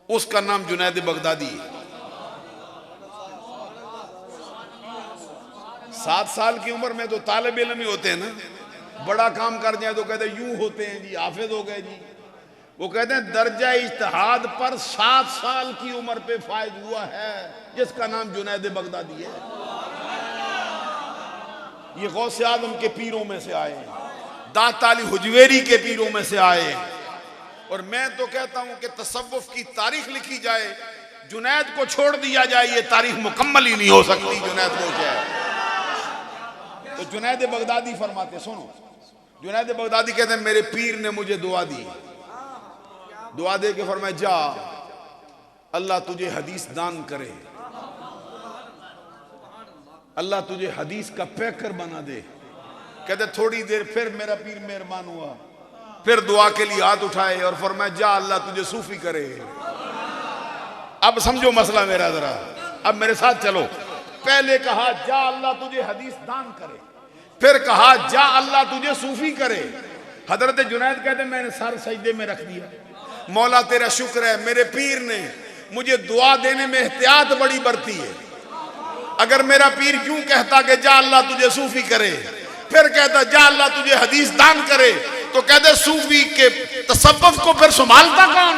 उसका नाम जुनैद बगदादी है। 7 साल की उम्र में तो तालिब इल्म ही होते हैं ना, बड़ा काम कर जाए तो कहते यूं होते हैं जी, हाफिज हो गए जी। वो कहते हैं दर्जा इज्तिहाद पर 7 साल की उम्र पे फायद हुआ है जिसका नाम जुनैद बगदादी है। ये गौसे आजम के पीरों में से आए, दाता अली हुजवेरी के पीरों में से आए। और मैं तो कहता हूं कि तसव्वुफ की तारीख लिखी जाए, जुनैद को छोड़ दिया जाए, ये तारीख मुकम्मल ही नहीं हो सकती। जुनैद वो क्या है? तो जुनैद बगदादी फरमाते, सुनो, जुनैद बगदादी कहते हैं मेरे पीर ने मुझे दुआ दी, दुआ दे के फरमाया जा अल्लाह तुझे हदीस दान करे, अल्लाह तुझे हदीस का पैकर बना दे। कहते थोड़ी देर फिर मेरा पीर मेहरबान हुआ, फिर दुआ के लिए हाथ उठाए और फरमाया जा अल्लाह तुझे सूफी करे। अब समझो मसला मेरा जरा, अब मेरे साथ चलो। पहले कहा जा अल्लाह तुझे हदीस दान करे, फिर कहा जा अल्लाह तुझे सूफी करे। हजरत जुनैद कहते मैंने सर सजदे में रख दिया, मौला तेरा शुक्र है मेरे पीर ने मुझे दुआ देने में एहतियात बड़ी बरती है। अगर मेरा पीर यूं कहता कि जा अल्लाह तुझे सूफी करे, फिर कहता जा अल्लाह तुझे हदीस दान करे, तो कहते सूफी के तसव्वुफ को फिर संभालता कौन?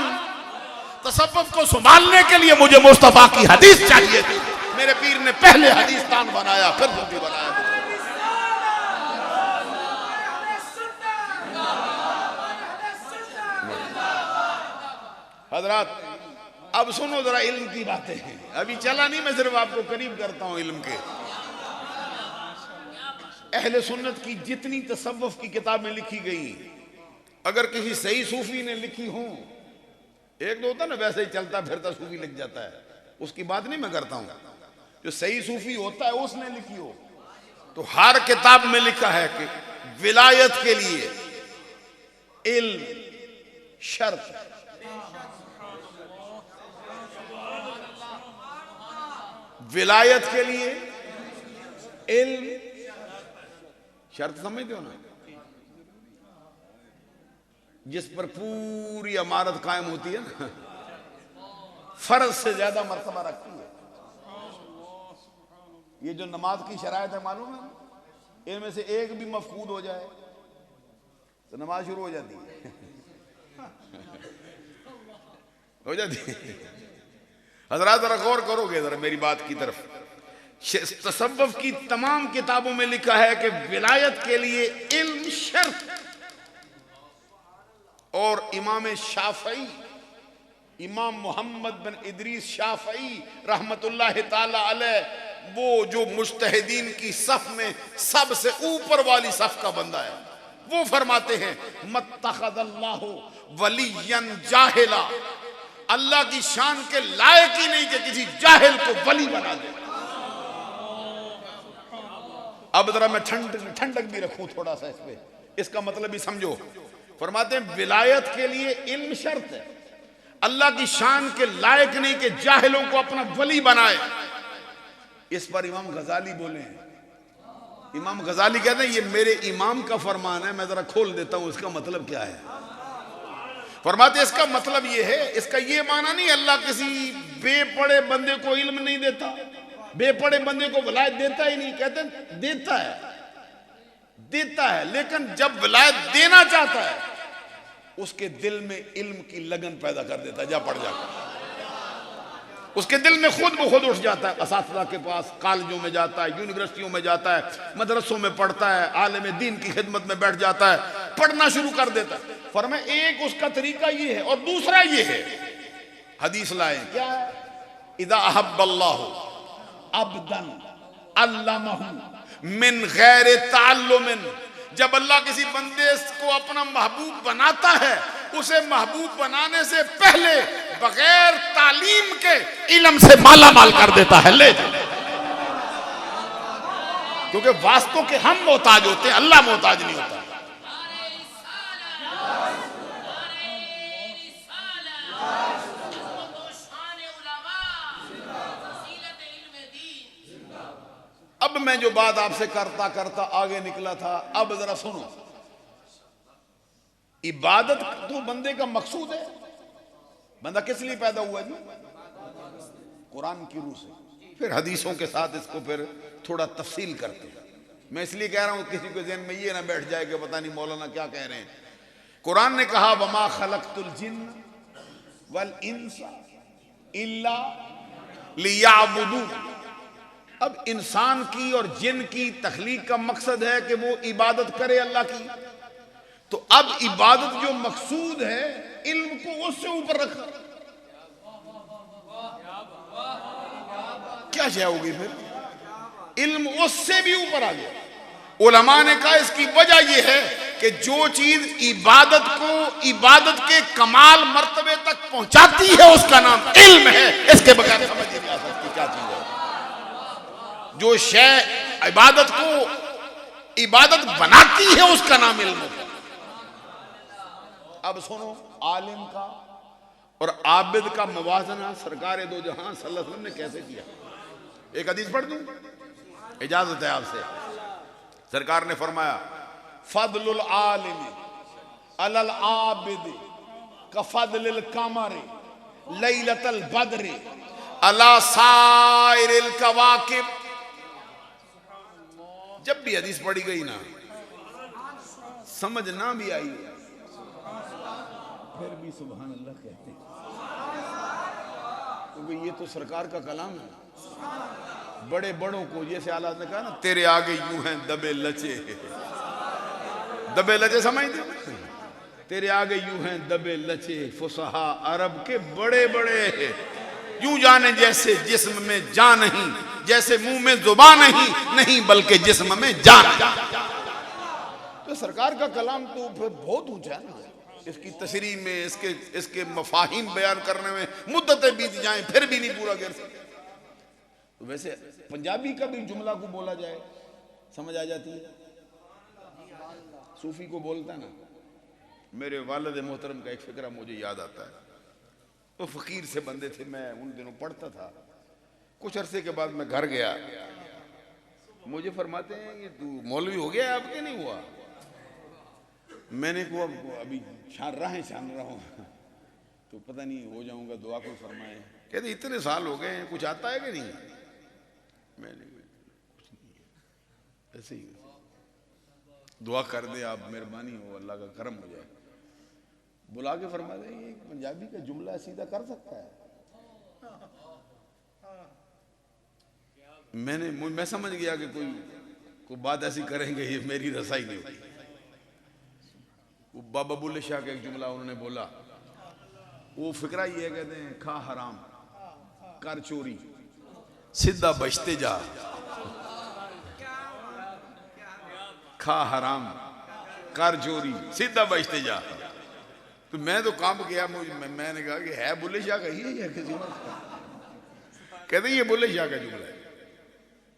तसव्वुफ को संभालने के लिए मुझे मुस्तफा की हदीस चाहिए थी। मेरे पीर ने पहले हदीस दान बनाया, फिर सूफी बनाया। हजरात अब सुनो जरा इल्म की बातें हैं, अभी चला नहीं, मैं सिर्फ आपको करीब करता हूं इल्म के। अहले सुन्नत की जितनी तसव्वुफ की किताबें लिखी गई, अगर किसी सही सूफी ने लिखी हो, एक दो होता ना वैसे ही चलता फिरता सूफी लिख जाता है, उसकी बात नहीं मैं करता हूं। जो सही सूफी होता है उसने लिखी हो, तो हर किताब में लिखा है कि विलायत के लिए इल्म शर्त, विलायत के लिए इल्म शर्त, समझते हो ना? जिस पर पूरी इमारत कायम होती है ना, फर्ज से ज्यादा मर्तबा रखती है। ये जो नमाज की शरायत है मालूम है, इनमें से एक भी मफकूद हो जाए तो नमाज शुरू हो जाती है। हो जाती है। हजरात जरा गौर करोगे जरा मेरी बात की तरफ, तसव्वुफ की तमाम किताबों में लिखा है कि विलायत के लिए इल्म शर्त। और इमाम शाफई, इमाम मोहम्मद बिन इदरीस शाफई रहमतुल्लाह ताला अलैह, वो जो मुज्तहिदीन की सफ में सबसे ऊपर वाली सफ का बंदा है, वो फरमाते हैं मत्तखज़ल्लाहु वलियन जाहिला, अल्लाह की शान के लायक ही नहीं कि किसी जाहिल को वली बना दे। अब जरा मैं ठंडक भी रखूं थोड़ा सा इस पे, इसका मतलब भी समझो। फरमाते हैं विलायत के लिए इल्म शर्त है, अल्लाह की शान के लायक नहीं कि जाहिलों को अपना वली बनाए। इस पर इमाम गजाली बोले हैं, इमाम गजाली कहते हैं ये मेरे इमाम का फरमान है, मैं जरा खोल देता हूं इसका मतलब क्या है। फरमाते इसका मतलब ये है, इसका ये माना नहीं अल्लाह किसी बेपड़े बंदे को इल्म नहीं देता, बेपड़े बंदे को विलायत देता ही नहीं। कहते देता है लेकिन जब विलायत देना चाहता है उसके दिल में इल्म की लगन पैदा कर देता है, जा पड़ जाता, उसके दिल में खुद ब खुद उठ जाता है, असातिज़ा के पास कॉलेजों में जाता है, यूनिवर्सिटियों में जाता है, मदरसों में पढ़ता है, आलिम दीन की खिदमत में बैठ जाता है, पढ़ना शुरू कर देता है। फरमाए एक उसका तरीका ये है, और दूसरा ये है, हदीस लाए क्या है, इदा अहब्बल्लाहु अब्दन अल्लमहु मिन गैर ताल्लुमिन, जब अल्लाह किसी बंदे को अपना महबूब बनाता है, उसे महबूब बनाने से पहले बगैर तालीम के इल्म से माला माल कर देता है। ले क्योंकि वास्तव के हम मोहताज होते हैं, अल्लाह मोहताज नहीं होता। अब मैं जो बात आपसे करता करता आगे निकला था, अब जरा सुनो। इबादत तो बंदे का मकसूद है, बंदा किस लिए पैदा हुआ जी? कुरान की रूह से। फिर हदीसों के साथ इसको फिर थोड़ा तफसील करते हैं। मैं इसलिए कह रहा हूं किसी के ज़हन में ये ना बैठ जाए कि पता नहीं मौलाना क्या कह रहे हैं। कुरान ने कहा वमा खलक़तुल जिन्न वल इंसा इल्ला लियअबुदून। अब इंसान की और जिन की तख्लीक का मकसद है कि वो इबादत करे अल्लाह की, तो अब इबादत जो मकसूद है इल्म को उससे ऊपर रखा, क्या जय होगी फिर? इल्म उससे भी ऊपर आ गया। उलमा ने कहा इसकी वजह यह है कि जो चीज इबादत को इबादत के कमाल मर्तबे तक पहुंचाती है उसका नाम इल्म है। इसके बगैर समझ नहीं आ सकती क्या चीज है। जो शय इबादत को इबादत बनाती है उसका नाम इल्म है। अब सुनो, आलिम का और आबिद का मवाजना सरकार दो जहां सल्लल्लाहु अलैहि वसल्लम ने कैसे किया। एक हदीस पढ़ दूं, इजाजत है आपसे। सरकार ने फरमाया फदलुल आलिम अलल आबिद कफदलिल कमर लैलतल बद्र अला साइरिल कवाकिब। जब भी हदीस पढ़ी गई ना, समझ ना भी आई, फिर भी सुभान अल्लाह कहते हैं, क्योंकि ये तो सरकार का कलाम है। बड़े बड़ों को, जैसे आला ने कहा ना, तेरे आगे यूं हैं दबे लचे, दबे लचे समझते, तेरे आगे यूं हैं दबे लचे फुसहा अरब के बड़े बड़े, यूं जाने जैसे जिस्म में जान नहीं, जैसे मुंह में जुबान नहीं, नहीं बल्कि जिस्म में जान। तो सरकार का कलाम तो फिर बहुत ऊंचा है ना, इसकी तशरीह में, इसके मफाहिम बयान करने में मुद्दतें बीत जाएं फिर भी नहीं पूरा कर सकते। तो वैसे पंजाबी का भी जुमला को बोला जाए समझ आ जाती है। सूफी को बोलता है ना, मेरे वालिद मोहतरम का एक फिक्रा मुझे याद आता है। वो फकीर से बंदे थे, मैं उन दिनों पढ़ता था। कुछ अरसे के बाद मैं घर गया, मुझे फरमाते हैं ये तू मौलवी हो गया अब के नहीं हुआ। मैंने को अभी छान रहा हूँ तो पता नहीं हो जाऊंगा, दुआ को फरमाए। कहते इतने साल हो गए हैं, कुछ आता है कि नहीं? मैंने कुछ नहीं, ऐसे ही दुआ कर दे आप, मेहरबानी हो, अल्लाह का करम हो जाए। बुला के फरमा रहे ये पंजाबी का जुमला सीधा कर सकता है। मैं समझ गया कि कोई बात ऐसी करेंगे, ये मेरी रसाई नहीं होगी। वो बाबा बुल्ले शाह का एक जुमला उन्होंने बोला, वो फिक्रा ये कहते हैं, खा हराम कर चोरी सीधा बचते जा, खा हराम कर चोरी सीधा बचते जा। तो मैं तो काम किया, मैंने कहा कि है बुल्ले शाह का ही है किसी और कहते ये बुल्ले शाह का जुमला है।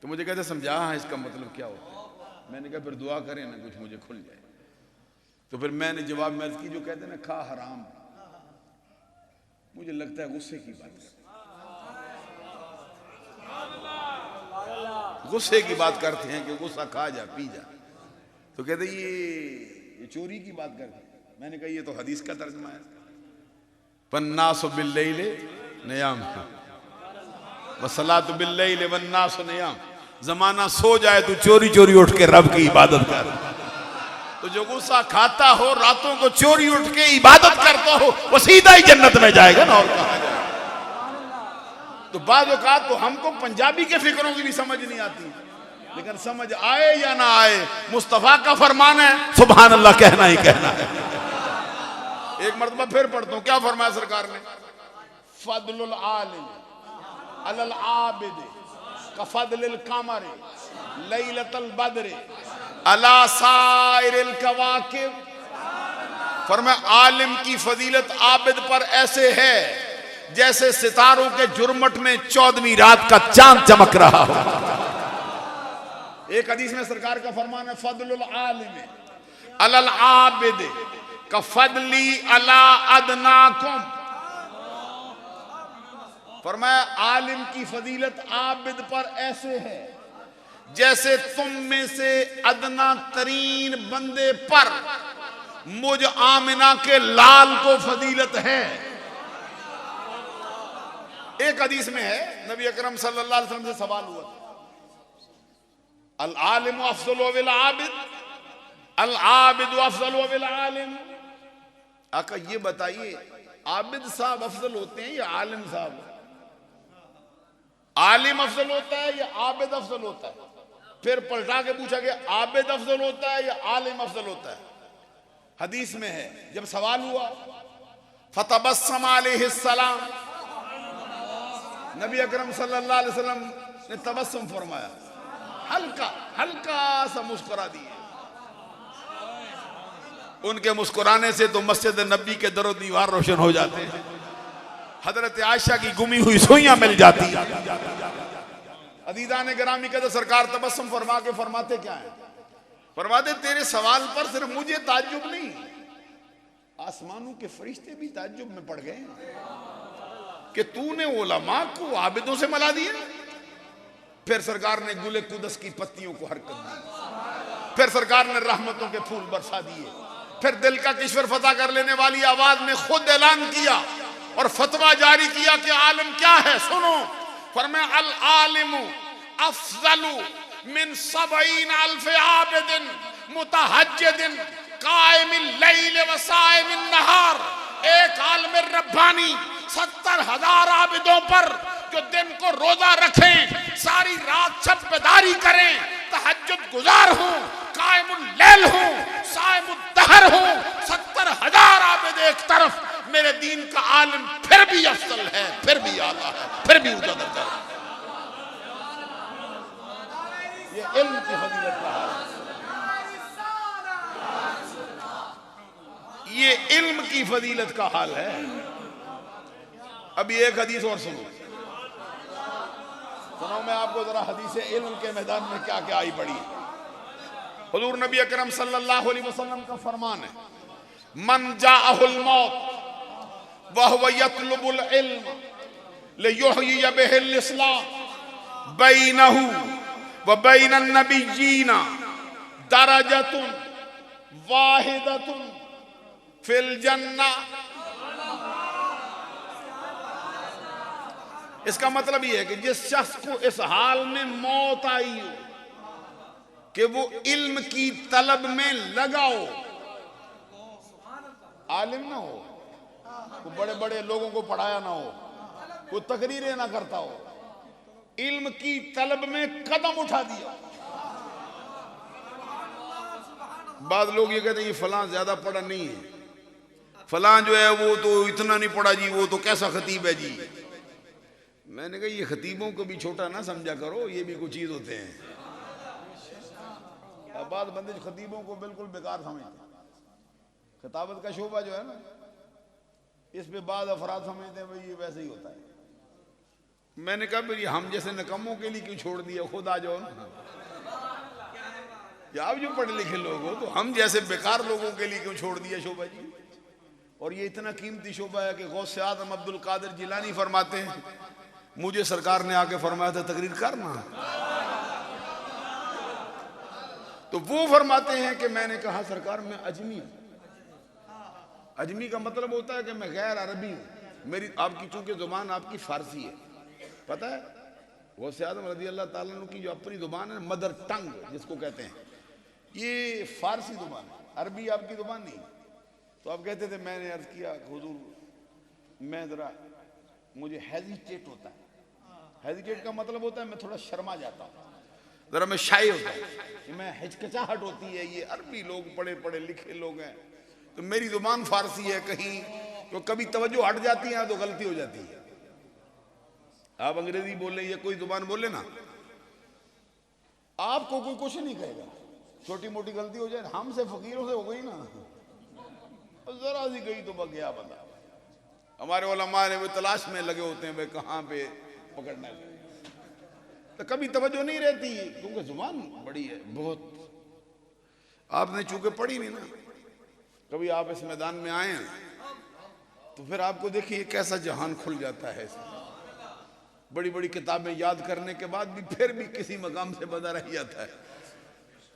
तो मुझे कहते समझा हाँ इसका मतलब क्या होता है। मैंने कहा फिर दुआ करें ना कुछ मुझे खुल जाए। तो फिर मैंने जवाब में अर्ज की, जो कहते हैं ना खा हराम, मुझे लगता है गुस्से की बात है, गुस्से की बात करते हैं कि गुस्सा खा जा पी जा। तो कहते ये चोरी की बात करते हैं। मैंने कहा ये तो हदीस का तर्जुमा है, वन्नास बिल्लैल नियाम वसलातु बिल्लैल वन्नास नियाम। जमाना सो जाए तो चोरी चोरी उठ के रब की इबादत कर। तो जो गुस्सा खाता हो रातों को चोरी उठ के इबादत करता हो वो सीधा ही जन्नत में जाएगा ना, और कहां जाएगा। तो बाद औकात तो हमको पंजाबी के फिक्रों की भी समझ नहीं आती, लेकिन समझ आए या ना आए मुस्तफा का फरमान है, सुभान अल्लाह कहना ही कहना है। एक मर्तबा फिर पढ़ता हूं, क्या फरमाया सरकार ने, फदलुल आलिम अलल आबिद कफदलिल कमर लैलतल बद्र अला साइरिल कवाकिब। फरमाया आलिम की फजीलत आबिद पर ऐसे है जैसे सितारों के जुर्मट में 14वीं रात का चांद चमक रहा हो। एक हदीस में सरकार का फरमान है, फदलुल आलिम अलल आबिद कफदली अला अदनाकुम। फरमाया आलिम की फजीलत आबिद पर ऐसे है जैसे तुम में से अदना तरीन बंदे पर मुझ आमिना के लाल को फजीलत है। एक हदीस में है, नबी अकरम सल्लल्लाहु अलैहि वसल्लम से सवाल हुआ, अल आलिम अफजल विल आबिद अल आबिद अफजल विल आलिम। आका ये बताइए आबिद साहब अफजल होते हैं या आलिम साहब? आलिम अफजल होता है या आबिद अफजल होता है? फिर पलटा के पूछा गया आबिद अफजल होता है या आलिम अफजल होता है? हदीस में है, जब सवाल हुआ फतबस्सम अलैहिस्सलाम, नबी अकरम सल्लल्लाहु अलैहि वसल्लम ने तबस्सुम फरमाया, हल्का हल्का सा मुस्कुरा दिए। उनके मुस्कुराने से तो मस्जिद नबी के दरो दीवार रोशन हो जाते हैं, हजरत आयशा की गुमी हुई सुइयां मिल जाती है। अदीदा ने ग्रामी कहते सरकार तबस्सुम फरमा के फरमाते क्या है, फरमाते तेरे सवाल पर सिर्फ मुझे ताज्जुब नहीं, आसमानों के फरिश्ते भी ताज्जुब में पड़ गए कि तूने उलमा को आबिदों से मिला दिया। फिर सरकार ने गुले कुदस की पत्तियों को हरकत दी, फिर सरकार ने रहमतों के फूल बरसा दिए, फिर दिल का किश्वर फतह कर लेने वाली आवाज में खुद ऐलान किया और फतवा जारी किया कि आलिम क्या है, सुनो। फरमाया अल आलिमु अफजलु मिन 70 अल्फ आबिदिन मुतहज्जिदिन कायमिल लैल व साइमिन नहार। एक आलिम रब्बानी 70,000 आबिदों पर जो दिन को रोजा रखें, सारी रात छप्पेदारी करें, तहज्जुद गुजार हूं, कायमुल लैल हूं, साइमुद दहर हूं, 70,000 आबिद एक तरफ, मेरे दीन का आलिम फिर भी अफजल है, फिर भी आला है, फिर भी ऊंचा दर्जा है। ये इल्म की फजीलत का हाल है, ये इल्म की फजीलत का हाल है। अभी एक हदीस और सुनो, मैं आपको जरा हदीस इल्म के मैदान में क्या क्या आई पड़ी। हुजूर नबी अकरम सल्लल्लाहु अलैहि वसल्लम का फरमान है, मन जाअहुल मौत व हुवा यतलुबुल इल्म लियुहय्य बिहिल इस्लाम बैनहु व बैनन नबिय्यीन दरजतुन वाहिदतुन फिल जन्नह। इसका मतलब यह है कि जिस शख्स को इस हाल में मौत आई हो कि वो इल्म की तलब में लगाओ, आलिम ना हो, कोई बड़े बड़े लोगों को पढ़ाया ना हो, कोई तकरीरें ना करता हो, इल्म की तलब में कदम उठा दिया। बाद लोग ये कहते हैं ये फलां ज्यादा पढ़ा नहीं है, फलां जो है वो तो इतना नहीं पढ़ा जी, वो तो कैसा खतीब है जी। मैंने कहा ये खतीबों को भी छोटा ना समझा करो, ये भी कुछ चीज होते हैं। अब बाद बंदे खतीबों को बिल्कुल बेकार समझते हैं। खिताबत का शोबा जो है ना, इस पे बाद अफराद समझते हैं भाई ये वैसे ही होता है। मैंने कहा फिर हम जैसे नकम्मों के लिए क्यों छोड़ दिया, खुद आ जाओ ना। या आप जो पढ़े लिखे लोग हो तो हम जैसे बेकार लोगों के लिए क्यों छोड़ दिया शोभा जी। और ये इतना कीमती शोभा है कि गौसे आजम अब्दुल कादिर जिलानी फरमाते हैं, मुझे सरकार ने आके फरमाया था तकरीर करना, तो वो फरमाते हैं कि मैंने कहा सरकार मैं अजमी हूं। अजमी का मतलब होता है कि मैं गैर अरबी हूं, मेरी आपकी चूंकि जुबान आपकी फारसी है, पता है गौसे आजम रज़ी अल्लाह ताला अन्हु की जो अपनी जुबान है, मदर टंग जिसको कहते हैं, ये फारसी जुबान है, अरबी आपकी जुबान नहीं। तो आप कहते थे, मैंने अर्ज किया हुजूर मैं जरा मुझे हेजिटेट होता है। हेजिटेट का मतलब होता है मैं थोड़ा शर्मा जाता हूँ, जरा मैं शाय होता हूँ, मैं हिचकिचाहट होती है। ये अरबी लोग पढ़े पढ़े लिखे लोग हैं, तो मेरी जुबान फारसी है, कहीं तो कभी तवज्जो हट जाती है तो गलती हो जाती है। आप अंग्रेजी बोले या कोई जुबान बोले ना, आपको कोई कुछ नहीं कहेगा, छोटी मोटी गलती हो जाए, हमसे फकीरों से हो गई ना, जरा सी गई तो गया बंदा। हमारे उलमा ने वो तलाश में लगे होते हैं भाई कहाँ पे पकड़ना है, तो कभी तवज्जो नहीं रहती क्योंकि जुबान बड़ी है बहुत। आपने चूंकि पढ़ी नहीं ना, कभी आप इस मैदान में आए हैं तो फिर आपको देखिए कैसा जहान खुल जाता है। बड़ी बड़ी किताबें याद करने के बाद भी फिर भी किसी मकाम से बंदा रह जाता है।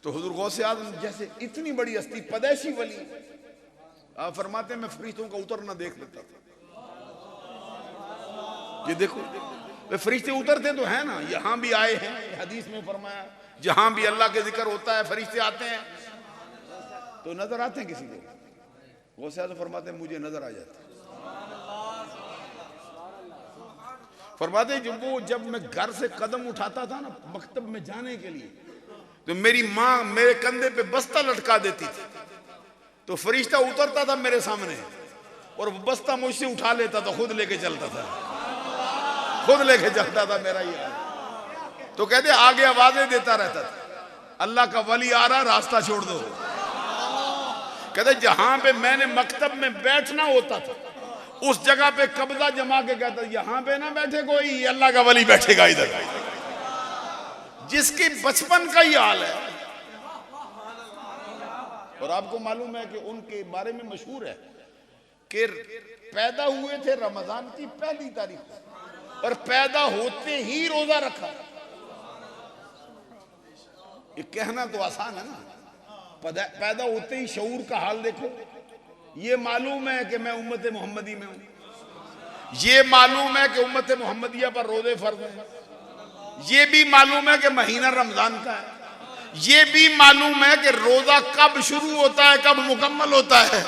तो हुजूर गौसे आज़म जैसे इतनी बड़ी हस्ती, पैदाइशी वली, आप फरमाते हैं मैं फरिश्तों का उतरना देख लेता था। ये देखो वे फरिश्ते उतरते तो है ना, यहां भी आए हैं, हदीस में फरमाया जहां भी अल्लाह के जिक्र होता है फरिश्ते आते हैं, तो नजर आते हैं किसी को। गौसे आज़म फरमाते हैं मुझे नजर आ जाते हैं। फरमाते जब मैं घर से कदम उठाता था ना मकतब में जाने के लिए, तो मेरी माँ मेरे कंधे पे बस्ता लटका देती थी, तो फरिश्ता उतरता था मेरे सामने और बस्ता मुझसे उठा लेता था, खुद लेके चलता था, खुद लेके चलता था मेरा ये। तो कहते आगे आवाजें देता रहता था, अल्लाह का वली आ रहा, रास्ता छोड़ दो। कहते जहां पे मैंने मकतब में बैठना होता था उस जगह पे कब्जा जमा के कहता यहां पे ना बैठे कोई, अल्लाह का वली बैठेगा इधर। जिसके बचपन का ही हाल है। और आपको मालूम है कि उनके बारे में मशहूर है कि पैदा हुए थे रमजान की पहली तारीख को और पैदा होते ही रोजा रखा। ये कहना तो आसान है ना, पैदा होते ही शऊर का हाल देखो। ये मालूम है कि मैं उम्मत मोहम्मदी में हूं, ये मालूम है कि उम्मत मोहम्मदिया पर रोजे फर्ज हैं, ये भी मालूम है कि महीना रमजान का है, ये भी मालूम है कि रोजा कब शुरू होता है कब मुकम्मल होता है,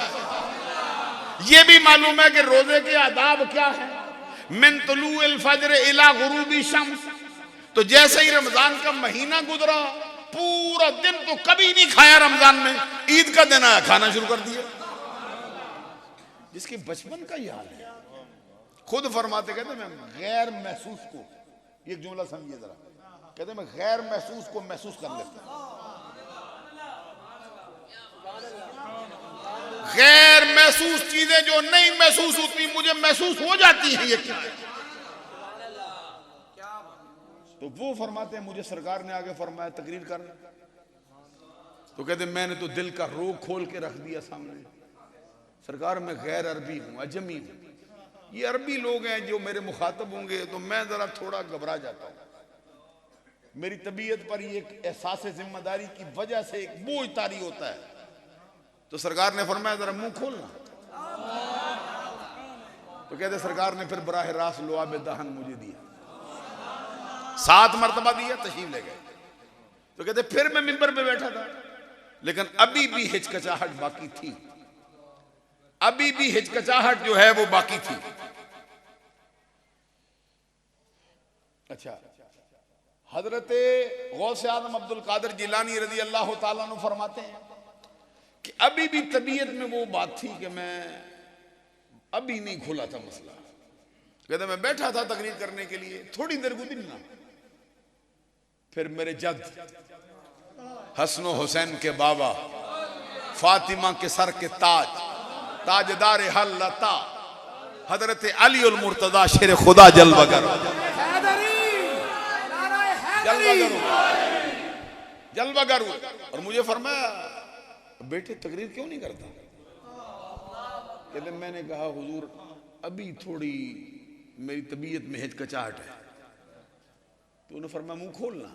ये भी मालूम है कि रोजे के आदाब क्या है। मिन तुलूइल फज्र इला गुरूबी शम्स, तो जैसे ही रमजान का महीना गुजरा पूरा दिन तो कभी नहीं खाया, रमजान में ईद का दिन आया खाना शुरू कर दिया। जिसके बचपन का ही हाल है। खुद फरमाते कहते मैं गैर महसूस को, एक जुमला समझिए जरा, कहते मैं गैर महसूस को महसूस कर लेता हूं। गैर महसूस चीजें जो नहीं महसूस होती मुझे महसूस हो जाती हैं। ये क्या है? तो वो फरमाते हैं मुझे सरकार ने आगे फरमाया तकरीर कर, तो कहते मैंने तो दिल का रोग खोल के रख दिया सामने। सरकार मैं गैर अरबी हूं, अजमी हूं, ये अरबी लोग हैं जो मेरे मुखातब होंगे तो मैं जरा थोड़ा घबरा जाता हूं। मेरी तबीयत पर ये एहसास जिम्मेदारी की वजह से एक बोझ तारी होता है। तो सरकार ने फरमाया जरा मुंह खोलना, तो कहते सरकार ने फिर बराह रास्त लुआब दहन मुझे दिया, 7 मरतबा दिया, तशरीफ ले गए। तो कहते फिर मैं मिंबर पे बैठा था, लेकिन अभी भी हिचकिचाहट बाकी थी, अभी भी हिचकिचाहट जो है वो बाकी थी। अच्छा, हजरत गौस आजम अब्दुल कादिर जिलानी रजी अल्लाह ताला अन्हु फरमाते हैं कि अभी भी तबीयत में वो बात थी कि मैं अभी नहीं खुला था मसला। कहते मैं बैठा था तकरीर करने के लिए, थोड़ी देर गुजरी ना, फिर मेरे जद हसन हुसैन के बाबा, फातिमा के सर के ताज, ताजदार हल लता, हजरत अली उल मुर्तजा शेर खुदा जलवगर, जलवगर। और मुझे फरमाया बेटे तकरीर क्यों नहीं करता? कहते मैंने कहा हुजूर अभी थोड़ी मेरी तबीयत में हिचकिचाहट है। तो उन्होंने फरमाया मुंह खोलना।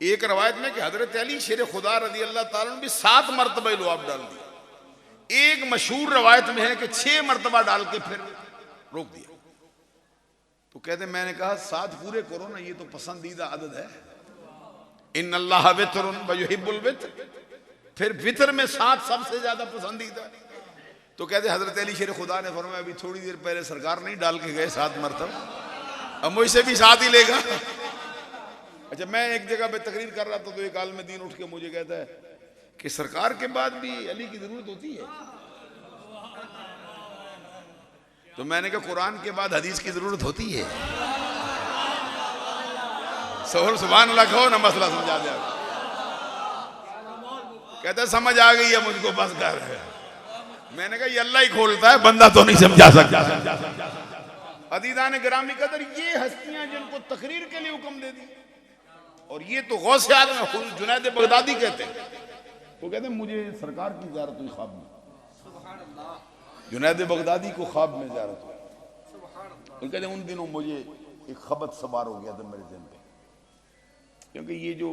एक रवायत में कि हजरत अली शेर खुदा रजी अल्लाह ताला ने भी 7 मरतबा लुआब डाल दिया। एक मशहूर रवायत में है कि 6 मरतबा डाल के फिर रोक दिया। तो कहते मैंने कहा 7 पूरे करो ना, ये तो पसंदीदा आदत है। इन्नल्लाह वित्रुन व युहिब्बुल वित्र, फिर वित्र में 7 सबसे ज्यादा पसंदीदा। तो कहते हजरत अली शेर खुदा ने फरमाया अभी थोड़ी देर पहले सरकार नहीं डाल के गए 7 मरतबा, अब मुझसे भी 7 ही लेगा। अच्छा, मैं एक जगह पे तकरीर कर रहा था तो एक आलिम दीन उठ के मुझे कहता है कि सरकार के बाद भी अली की जरूरत होती है। तो मैंने कहा कुरान के बाद हदीस की जरूरत होती है। सोहर सुभान अल्लाह कहो ना, मसला समझा दिया। कहता समझ आ गई है मुझको, बस कर। मैंने कहा ये अल्लाह ही खोलता है, बंदा तो नहीं समझा सकता। अदीदान गिरामी कदर, ये हस्तियां जिनको तकरीर के लिए हुक्म दे दी, और ये तो गौस आज़म जुनैद बगदादी कहते हैं। वो कहते हैं मुझे सरकार की ज़ियारत हुई ख्वाब में, जुनैद बगदादी को ख्वाब में ज़ियारत हुई। वो कहते हैं उन दिनों मुझे एक खबत सवार हो गया था मेरे दिल पे, क्योंकि ये जो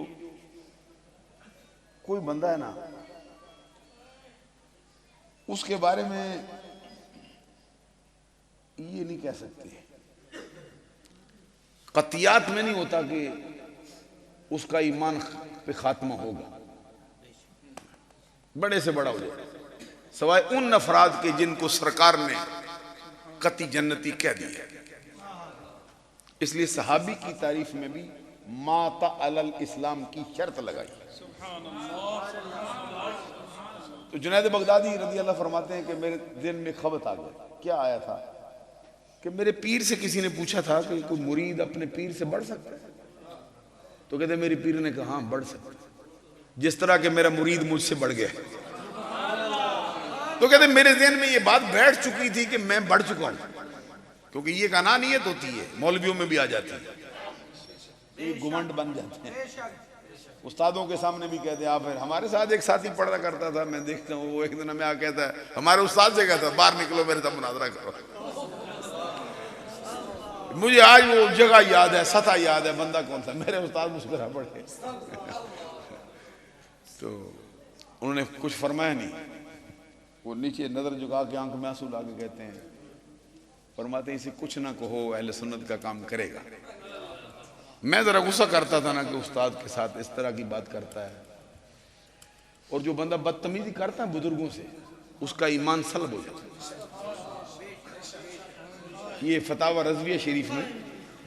कोई बंदा है ना, उसके बारे में ये नहीं कह सकते, कतियात में नहीं होता कि उसका ईमान पे खात्मा होगा, बड़े से बड़ा हो जाए, सवाए उन अफराद के जिनको सरकार ने कती जन्नती कह दिया। इसलिए सहाबी की तारीफ में भी माता अलल इस्लाम की शर्त लगाई। तो जुनैद बगदादी रज़ी अल्लाह फरमाते हैं कि मेरे दिल में खबत आ गया। क्या आया था कि मेरे पीर से किसी ने पूछा था कि कोई मुरीद अपने पीर से बढ़ सकता है? तो कहते मेरे पीर ने कहा हाँ बढ़ सकता है, जिस तरह के मेरा मुरीद मुझसे बढ़ गया। तो कहते मेरे ज़हन में ये बात बैठ चुकी थी कि मैं बढ़ चुका हूं, क्योंकि ये कानानियत होती है, मौलवियों में भी आ जाती है, ये घुमंड बन जाते हैं। उस्तादों के सामने भी कहते हैं आप। फिर हमारे साथ एक साथी पढ़ा करता था, मैं देखता हूँ, वो एक दिन हमें आ कहता है, हमारे उस्ताद से कहता है बाहर निकलो मेरे साथ मुनाजरा करो। मुझे आज वो जगह याद है, सतह याद है, बंदा कौन सा, मेरे उस्ताद मुस्कुरा पड़े। तो उन्होंने कुछ फरमाया नहीं, वो नीचे नजर झुका के आंख में आंसू ला के कहते हैं, फरमाते हैं इसे कुछ ना कहो, अहले सुन्नत का काम करेगा। मैं जरा गुस्सा करता था ना कि उस्ताद के साथ इस तरह की बात करता है, और जो बंदा बदतमीजी करता है बुजुर्गों से, उसका ईमान सल्ब हो जाता है। ये फतावा रज़विया शरीफ में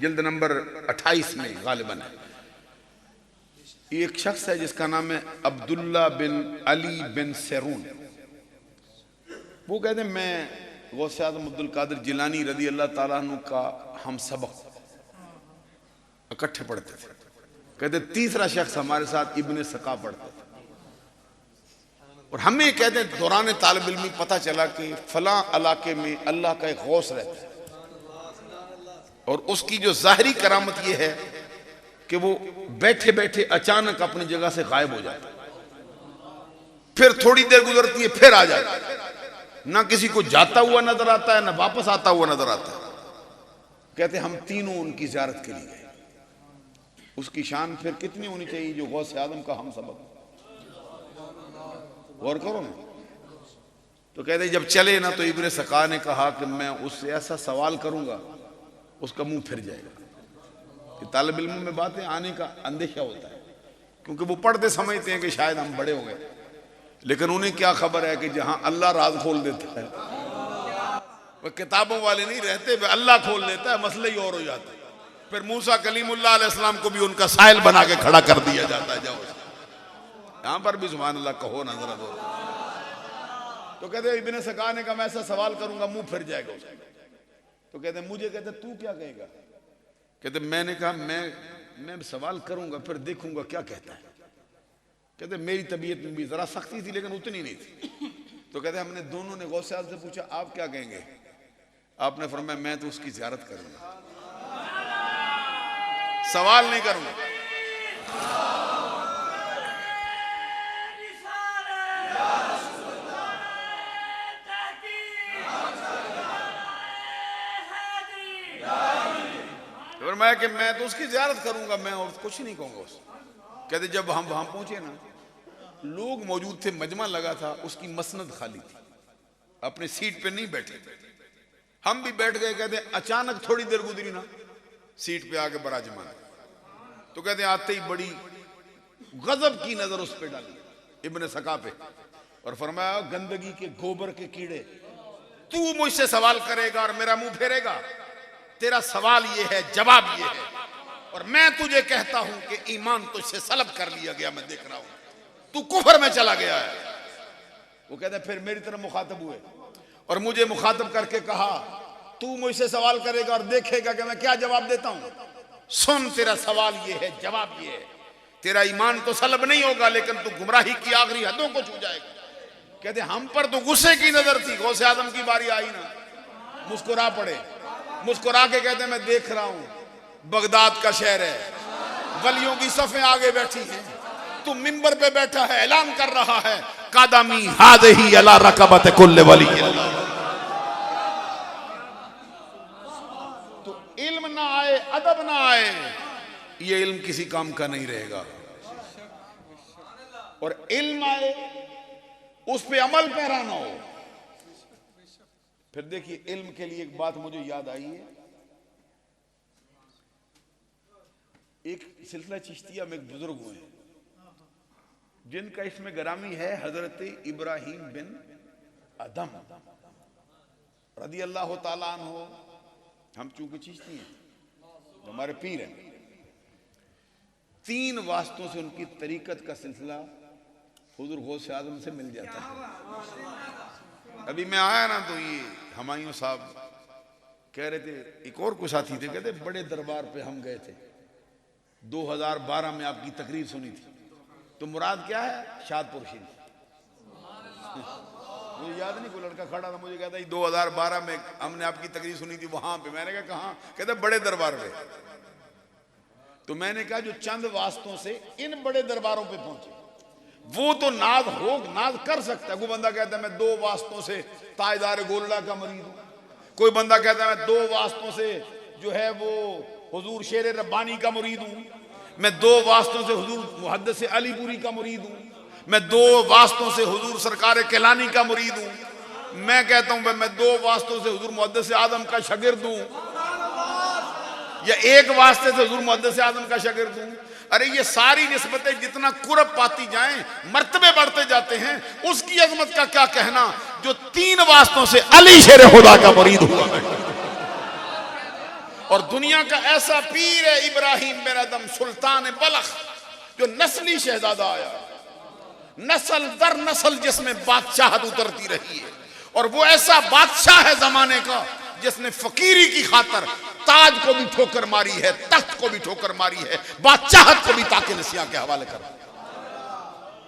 जिल्द नंबर 28 में गालिबन है। ये एक शख्स है जिसका नाम है अब्दुल्ला बिन अली बिन सेरून। वो कहते हैं मैं गौस आज़म अब्दुल कादिर जिलानी रज़ी अल्लाह ताला अन्हु का हम सबक इकट्ठे पढ़ते थे। कहते तीसरा शख्स हमारे साथ इब्ने सका पढ़ते थे, और हमें कहते दौरान तालिब इल्मी पता चला कि फलां इलाके में अल्लाह का एक गौस रहता है, और उसकी जो जाहिरी करामत ये है कि वो बैठे बैठे अचानक अपनी जगह से गायब हो जाता है, फिर थोड़ी देर गुजरती है फिर आ जाता है, ना किसी को जाता हुआ नजर आता है ना वापस आता हुआ नजर आता है। कहते हम तीनों उनकी ज़ियारत के लिए गए। उसकी शान फिर कितनी होनी चाहिए जो गौस आज़म का हम सबक, गौर करो ना। तो कहते जब चले ना तो इब्ने सका ने कहा कि मैं उससे ऐसा सवाल करूंगा उसका मुंह फिर जाएगा। कि तालिब इल्म में बातें आने का अंदेशा होता है, क्योंकि वो पढ़ते समझते हैं कि शायद हम बड़े हो गए, लेकिन उन्हें क्या खबर है कि जहां अल्लाह राज खोल देता है, वह किताबों वाले नहीं रहते, वे अल्लाह खोल देता है, मसले ही और हो जाता है। फिर मूसा कलीमुल्लाह अलैहिस्सलाम को भी उनका साहिल बना के खड़ा कर दिया जाता है। जाओ यहां पर भी सुभान अल्लाह कहो ना जरा। तो कहते इब्ने सका ने कहा मैं ऐसा सवाल करूंगा मुंह फिर जाएगा उसका। तो कहते मुझे, कहते तू क्या कहेगा? कहते मैंने कहा मैं सवाल करूंगा फिर देखूंगा क्या कहता है। कहते मेरी तबीयत में भी जरा सख्ती थी लेकिन उतनी नहीं थी। तो कहते हमने दोनों ने गौसे आज़म से पूछा आप क्या कहेंगे? आपने फरमाया मैं तो उसकी ज़ियारत करूंगा, सवाल नहीं करूंगा। फरमाया कि मैं तो उसकी ज़ियारत करूंगा, मैं और कुछ नहीं कहूंगा उससे। कहते जब हम वहां पहुंचे ना, लोग मौजूद थे, मजमा लगा था, उसकी मसनद खाली थी, अपने सीट पे नहीं बैठे थे। हम भी बैठ गए। कहते अचानक थोड़ी देर गुजरी ना, सीट पे आके बराजमान। तो कहते आते ही बड़ी गजब की नजर उस पे डाली, इब्ने सका पे, और फरमाया गंदगी के गोबर के कीड़े, तू मुझसे सवाल करेगा और मेरा मुंह फेरेगा? तेरा सवाल ये है, जवाब ये है, और मैं तुझे कहता हूं कि ईमान तुझसे सलब कर लिया गया, मैं देख रहा हूं, तू कुफर में चला गया है। वो कहते फिर मेरी तरफ मुखातब हुए और मुझे मुखातब करके कहा तू मुझसे सवाल करेगा और देखेगा कि मैं क्या जवाब देता हूं। सुन, तेरा सवाल ये है, जवाब ये है, तेरा ईमान तो सलब नहीं होगा लेकिन तू गुमराही की आखिरी हदों को छू जाएगा। कहते हम पर तो गुस्से की नजर थी। गौसे आजम की बारी आई ना, मुस्कुरा पड़े, मुस्कुरा के कहते मैं देख रहा हूं बगदाद का शहर है, वलियों की सफें आगे बैठी हैं, तू मिंबर पे बैठा है, ऐलान कर रहा है कादमी हाज़िही अला रकबत कुल्ल वली। तो इल्म ना आए, अदब ना आए, ये इल्म किसी काम का नहीं रहेगा। और इल्म आए, उस पे अमल पैरा ना हो। फिर देखिए इल्म के लिए एक बात मुझे याद आई है। एक सिलसिला चिश्तिया में एक बुजुर्ग हुए जिनका इसमें ग्रामी है हजरत इब्राहिम बिन अदम रदी अल्लाह ताला अन्हु। हम चूंकि चिश्ती हैं, हमारे पीर हैं, 3 वास्तों से उनकी तरीकत का सिलसिला हुजूर गौसे आज़म से मिल जाता है। अभी मैं आया ना तो ये हुमायूं साहब कह रहे थे, एक और कोई साथी थे, कहते बड़े दरबार पे हम गए थे, 2012 में आपकी तकरीर सुनी थी। तो मुराद क्या है? शादपुर शरीफ। मुझे याद नहीं, कोई लड़का खड़ा था, मुझे कहता 2012 में हमने आपकी तकरीर सुनी थी वहां पे। मैंने कहा कहां? कहते बड़े दरबार पे। तो मैंने कहा जो चंद वास्तों से इन बड़े दरबारों पे पहुंचे वो तो नाज कर सकता है। कोई बंदा कहता है मैं 2 वास्तों से ताजदार गोल्डा का मरीद हूं, कोई बंदा कहता है मैं 2 वास्तों से जो है वो हुजूर शेर रब्बानी का मुरीद हूं, मैं 2 वास्तों से हुजूर मुहद्दिस अलीपुरी का मुरीद हूं, मैं 2 वास्तों से हुजूर सरकार केलानी का मुरीद हूं, मैं कहता हूं मैं 2 वास्तों से हुजूर मुहद्दिस आदम का शागिर्द हूं, या 1 वास्ते से हुजूर मुहद्दिस आदम का शागिर्द हूं। अरे ये सारी निस्बतें जितना कुरब पाती जाएं, मर्तबे बढ़ते जाते हैं, उसकी अजमत का क्या कहना जो 3 वास्तों से अली शेर खुदा का मुरीद हुआ। और दुनिया का ऐसा पीर है इब्राहिम बिन अदम सुल्तान बलख, जो नस्ली शहजादा आया, नस्ल दर नस्ल जिसमें बादशाहत उतरती रही है। और वो ऐसा बादशाह है जमाने का जिसने फकीरी की खातर ताज को भी ठोकर मारी है, तख्त को भी ठोकर मारी है, बादशाहत को भी ताके नसिया के हवाले कर।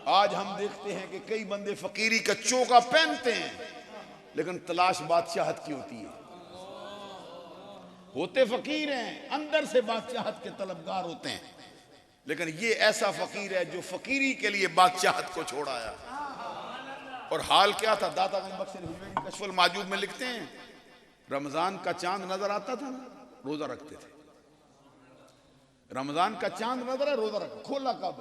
आज हम देखते हैं कि कई बंदे फकीरी का चोगा पहनते हैं लेकिन तलाश बादशाहत की होती है। होते फकीर हैं, अंदर से बादशाहत के तलबगार होते हैं, लेकिन ये ऐसा फकीर है जो फकीरी के लिए बादशाहत को छोड़ आया। और हाल क्या था? दाता गंज बख्श कशफुल माजूब में लिखते हैं रमजान का चांद नजर आता था ना, रोजा रखते थे। रमजान का चांद नजर है, रोजा रख, खोला कब?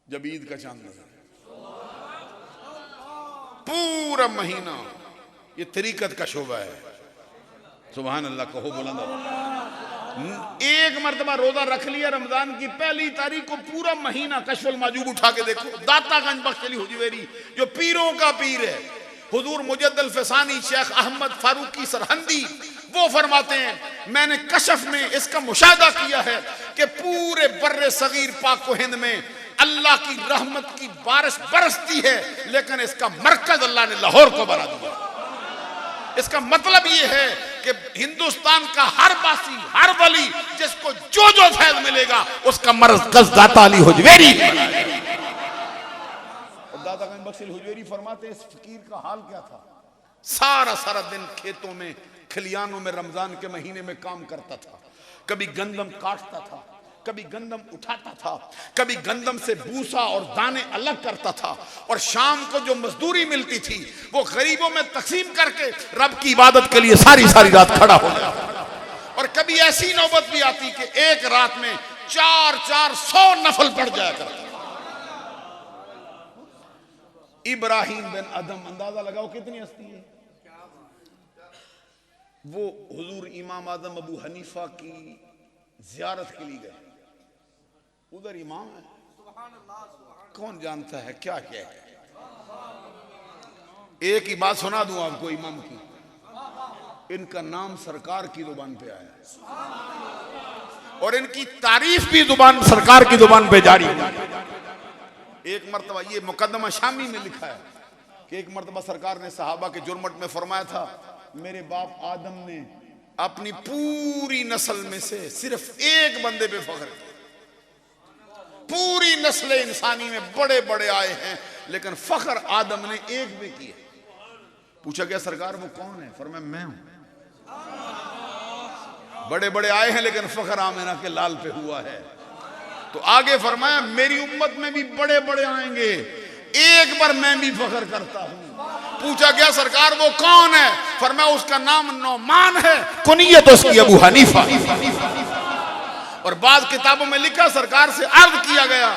जब ईद का चांद नजर है। पूरा महीना ये तरीकत का शोभा है। सुभान अल्लाह कहो बुलंद। एक मरतबा रोजा रख लिया रमजान की पहली तारीख को, पूरा महीना कशफुल माजूब उठा के देखो, दातागंज बख्श अली हुजवेरी जो पीरों का पीर है, हुजूर मुजद्दल फसानी शेख अहमद फारूकी सरहंदी, वो फरमाते हैं मैंने कशफ में इसका मुशाहदा किया है कि पूरे बर्रे सगीर पाक को हिंद में अल्लाह की रहमत की बारिश बरसती है, लेकिन इसका मरकज अल्लाह ने लाहौर को बना दिया। इसका मतलब ये है कि हिंदुस्तान का हर बासी, हर वली जिसको जो जो फैज मिलेगा उसका मरकज दाता अली हुजवेरी। दाता गंज बख्श अली हुजवेरी फरमाते इस फकीर का हाल क्या था, सारा सारा दिन खेतों में खलियानों में रमजान के महीने में काम करता था, कभी गंदम काटता था, कभी गंदम उठाता था, कभी गंदम से भूसा और दाने अलग करता था, और शाम को जो मजदूरी मिलती थी वो गरीबों में तकसीम करके रब की इबादत के लिए सारी सारी रात खड़ा हो जाता। और कभी ऐसी नौबत भी आती कि एक रात में 400 नफल पड़ जाया करता। इब्राहिम बिन अदम, अंदाजा लगाओ कितनी हस्ती है वो। हुजूर इमाम आजम अबू हनीफा की जियारत के लिए गए, उधर इमाम है, कौन जानता है क्या क्या है। एक ही बात सुना दूं आपको इमाम की, इनका नाम सरकार की जुबान पे आया और इनकी तारीफ भी जुबान सरकार की जुबान पे जारी है। एक मर्तबा ये मुकद्दमा शामी में लिखा है कि एक मर्तबा सरकार ने सहाबा के जुर्मट में फरमाया था, मेरे बाप आदम ने अपनी पूरी नस्ल में से सिर्फ एक बंदे पे फख्र किया, पूरी नस्ल इंसानी में बड़े बड़े आए हैं लेकिन फख्र आदम ने एक भी किया। पूछा गया सरकार वो कौन है, फरमाया मैं हूं। बड़े बड़े आए हैं लेकिन फख्र आमिना के लाल पे हुआ है। तो आगे फरमाया मेरी उम्मत में भी बड़े बड़े आएंगे, एक बार मैं भी फख्र करता हूं। पूछा गया सरकार वो कौन है, फरमाया उसका नाम नौमान है, कुनियत उसकी अबू हनीफा। और बाद किताबों में लिखा, सरकार से अर्ज किया गया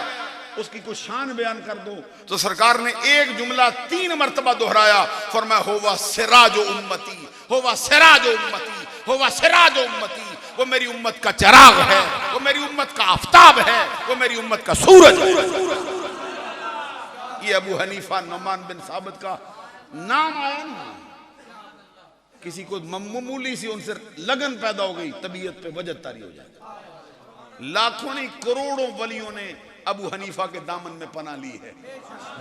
उसकी कुछ शान बयान कर दो, तो सरकार ने एक जुमला 3 मरतबा दोहराया, फरमाया होवा सिराज उम्मती, होवा सिराज उम्मती, होवा सिराज उम्मती। वो मेरी उम्मत का चिराग है, वो मेरी उम्मत का आफताब है, वो मेरी उम्मत का सूरज है। ये अबू हनीफा नौमान बिन साबित का नाम आया ना, किसी को मामूली सी उनसे लगन पैदा हो गई, तबीयत पे वजह तारी हो जाए। लाखों नहीं करोड़ों वलियों ने अबू हनीफा के दामन में पनाह ली है।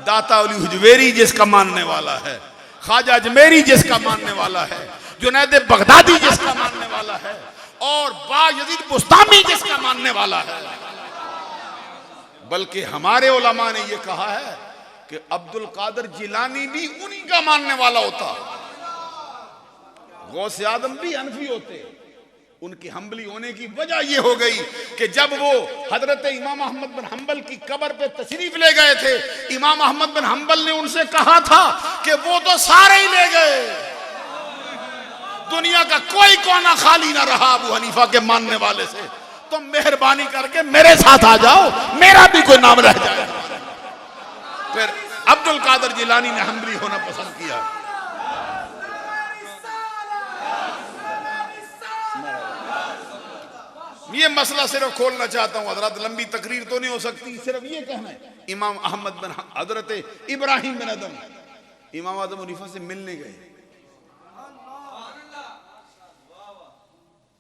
दाता अली हुजवेरी जिसका मानने वाला है, ख्वाजा अजमेरी जिसका मानने वाला है, जुनैद बगदादी जिसका मानने वाला है, और बायजीद बुस्तामी जिसका मानने वाला है। बल्कि हमारे उलमा ने यह कहा है कि अब्दुल कादिर जिलानी भी उन्हीं का मानने वाला होता, गौस आदम भी हनफी होते। उनकी हम्बली होने की वजह यह हो गई कि जब वो हजरत इमाम अहमद बिन हम्बल की कब्र पे तशरीफ ले गए थे, इमाम अहमद बिन हम्बल ने उनसे कहा था कि वो तो सारे ही ले गए, दुनिया का कोई कोना खाली ना रहा अबू हनीफा के मानने वाले से, तुम मेहरबानी करके मेरे साथ आ जाओ, मेरा भी कोई नाम रह जाए। फिर अब्दुल कादिर जिलानी ने हम्बली होना पसंद किया। ये मसला सिर्फ खोलना चाहता हूं हजरत, लंबी तकरीर तो नहीं हो सकती, सिर्फ ये कहना है इमाम अहमद बिन हजरत इब्राहिम बिन अदम इमाम आजम हनीफा से मिलने गए,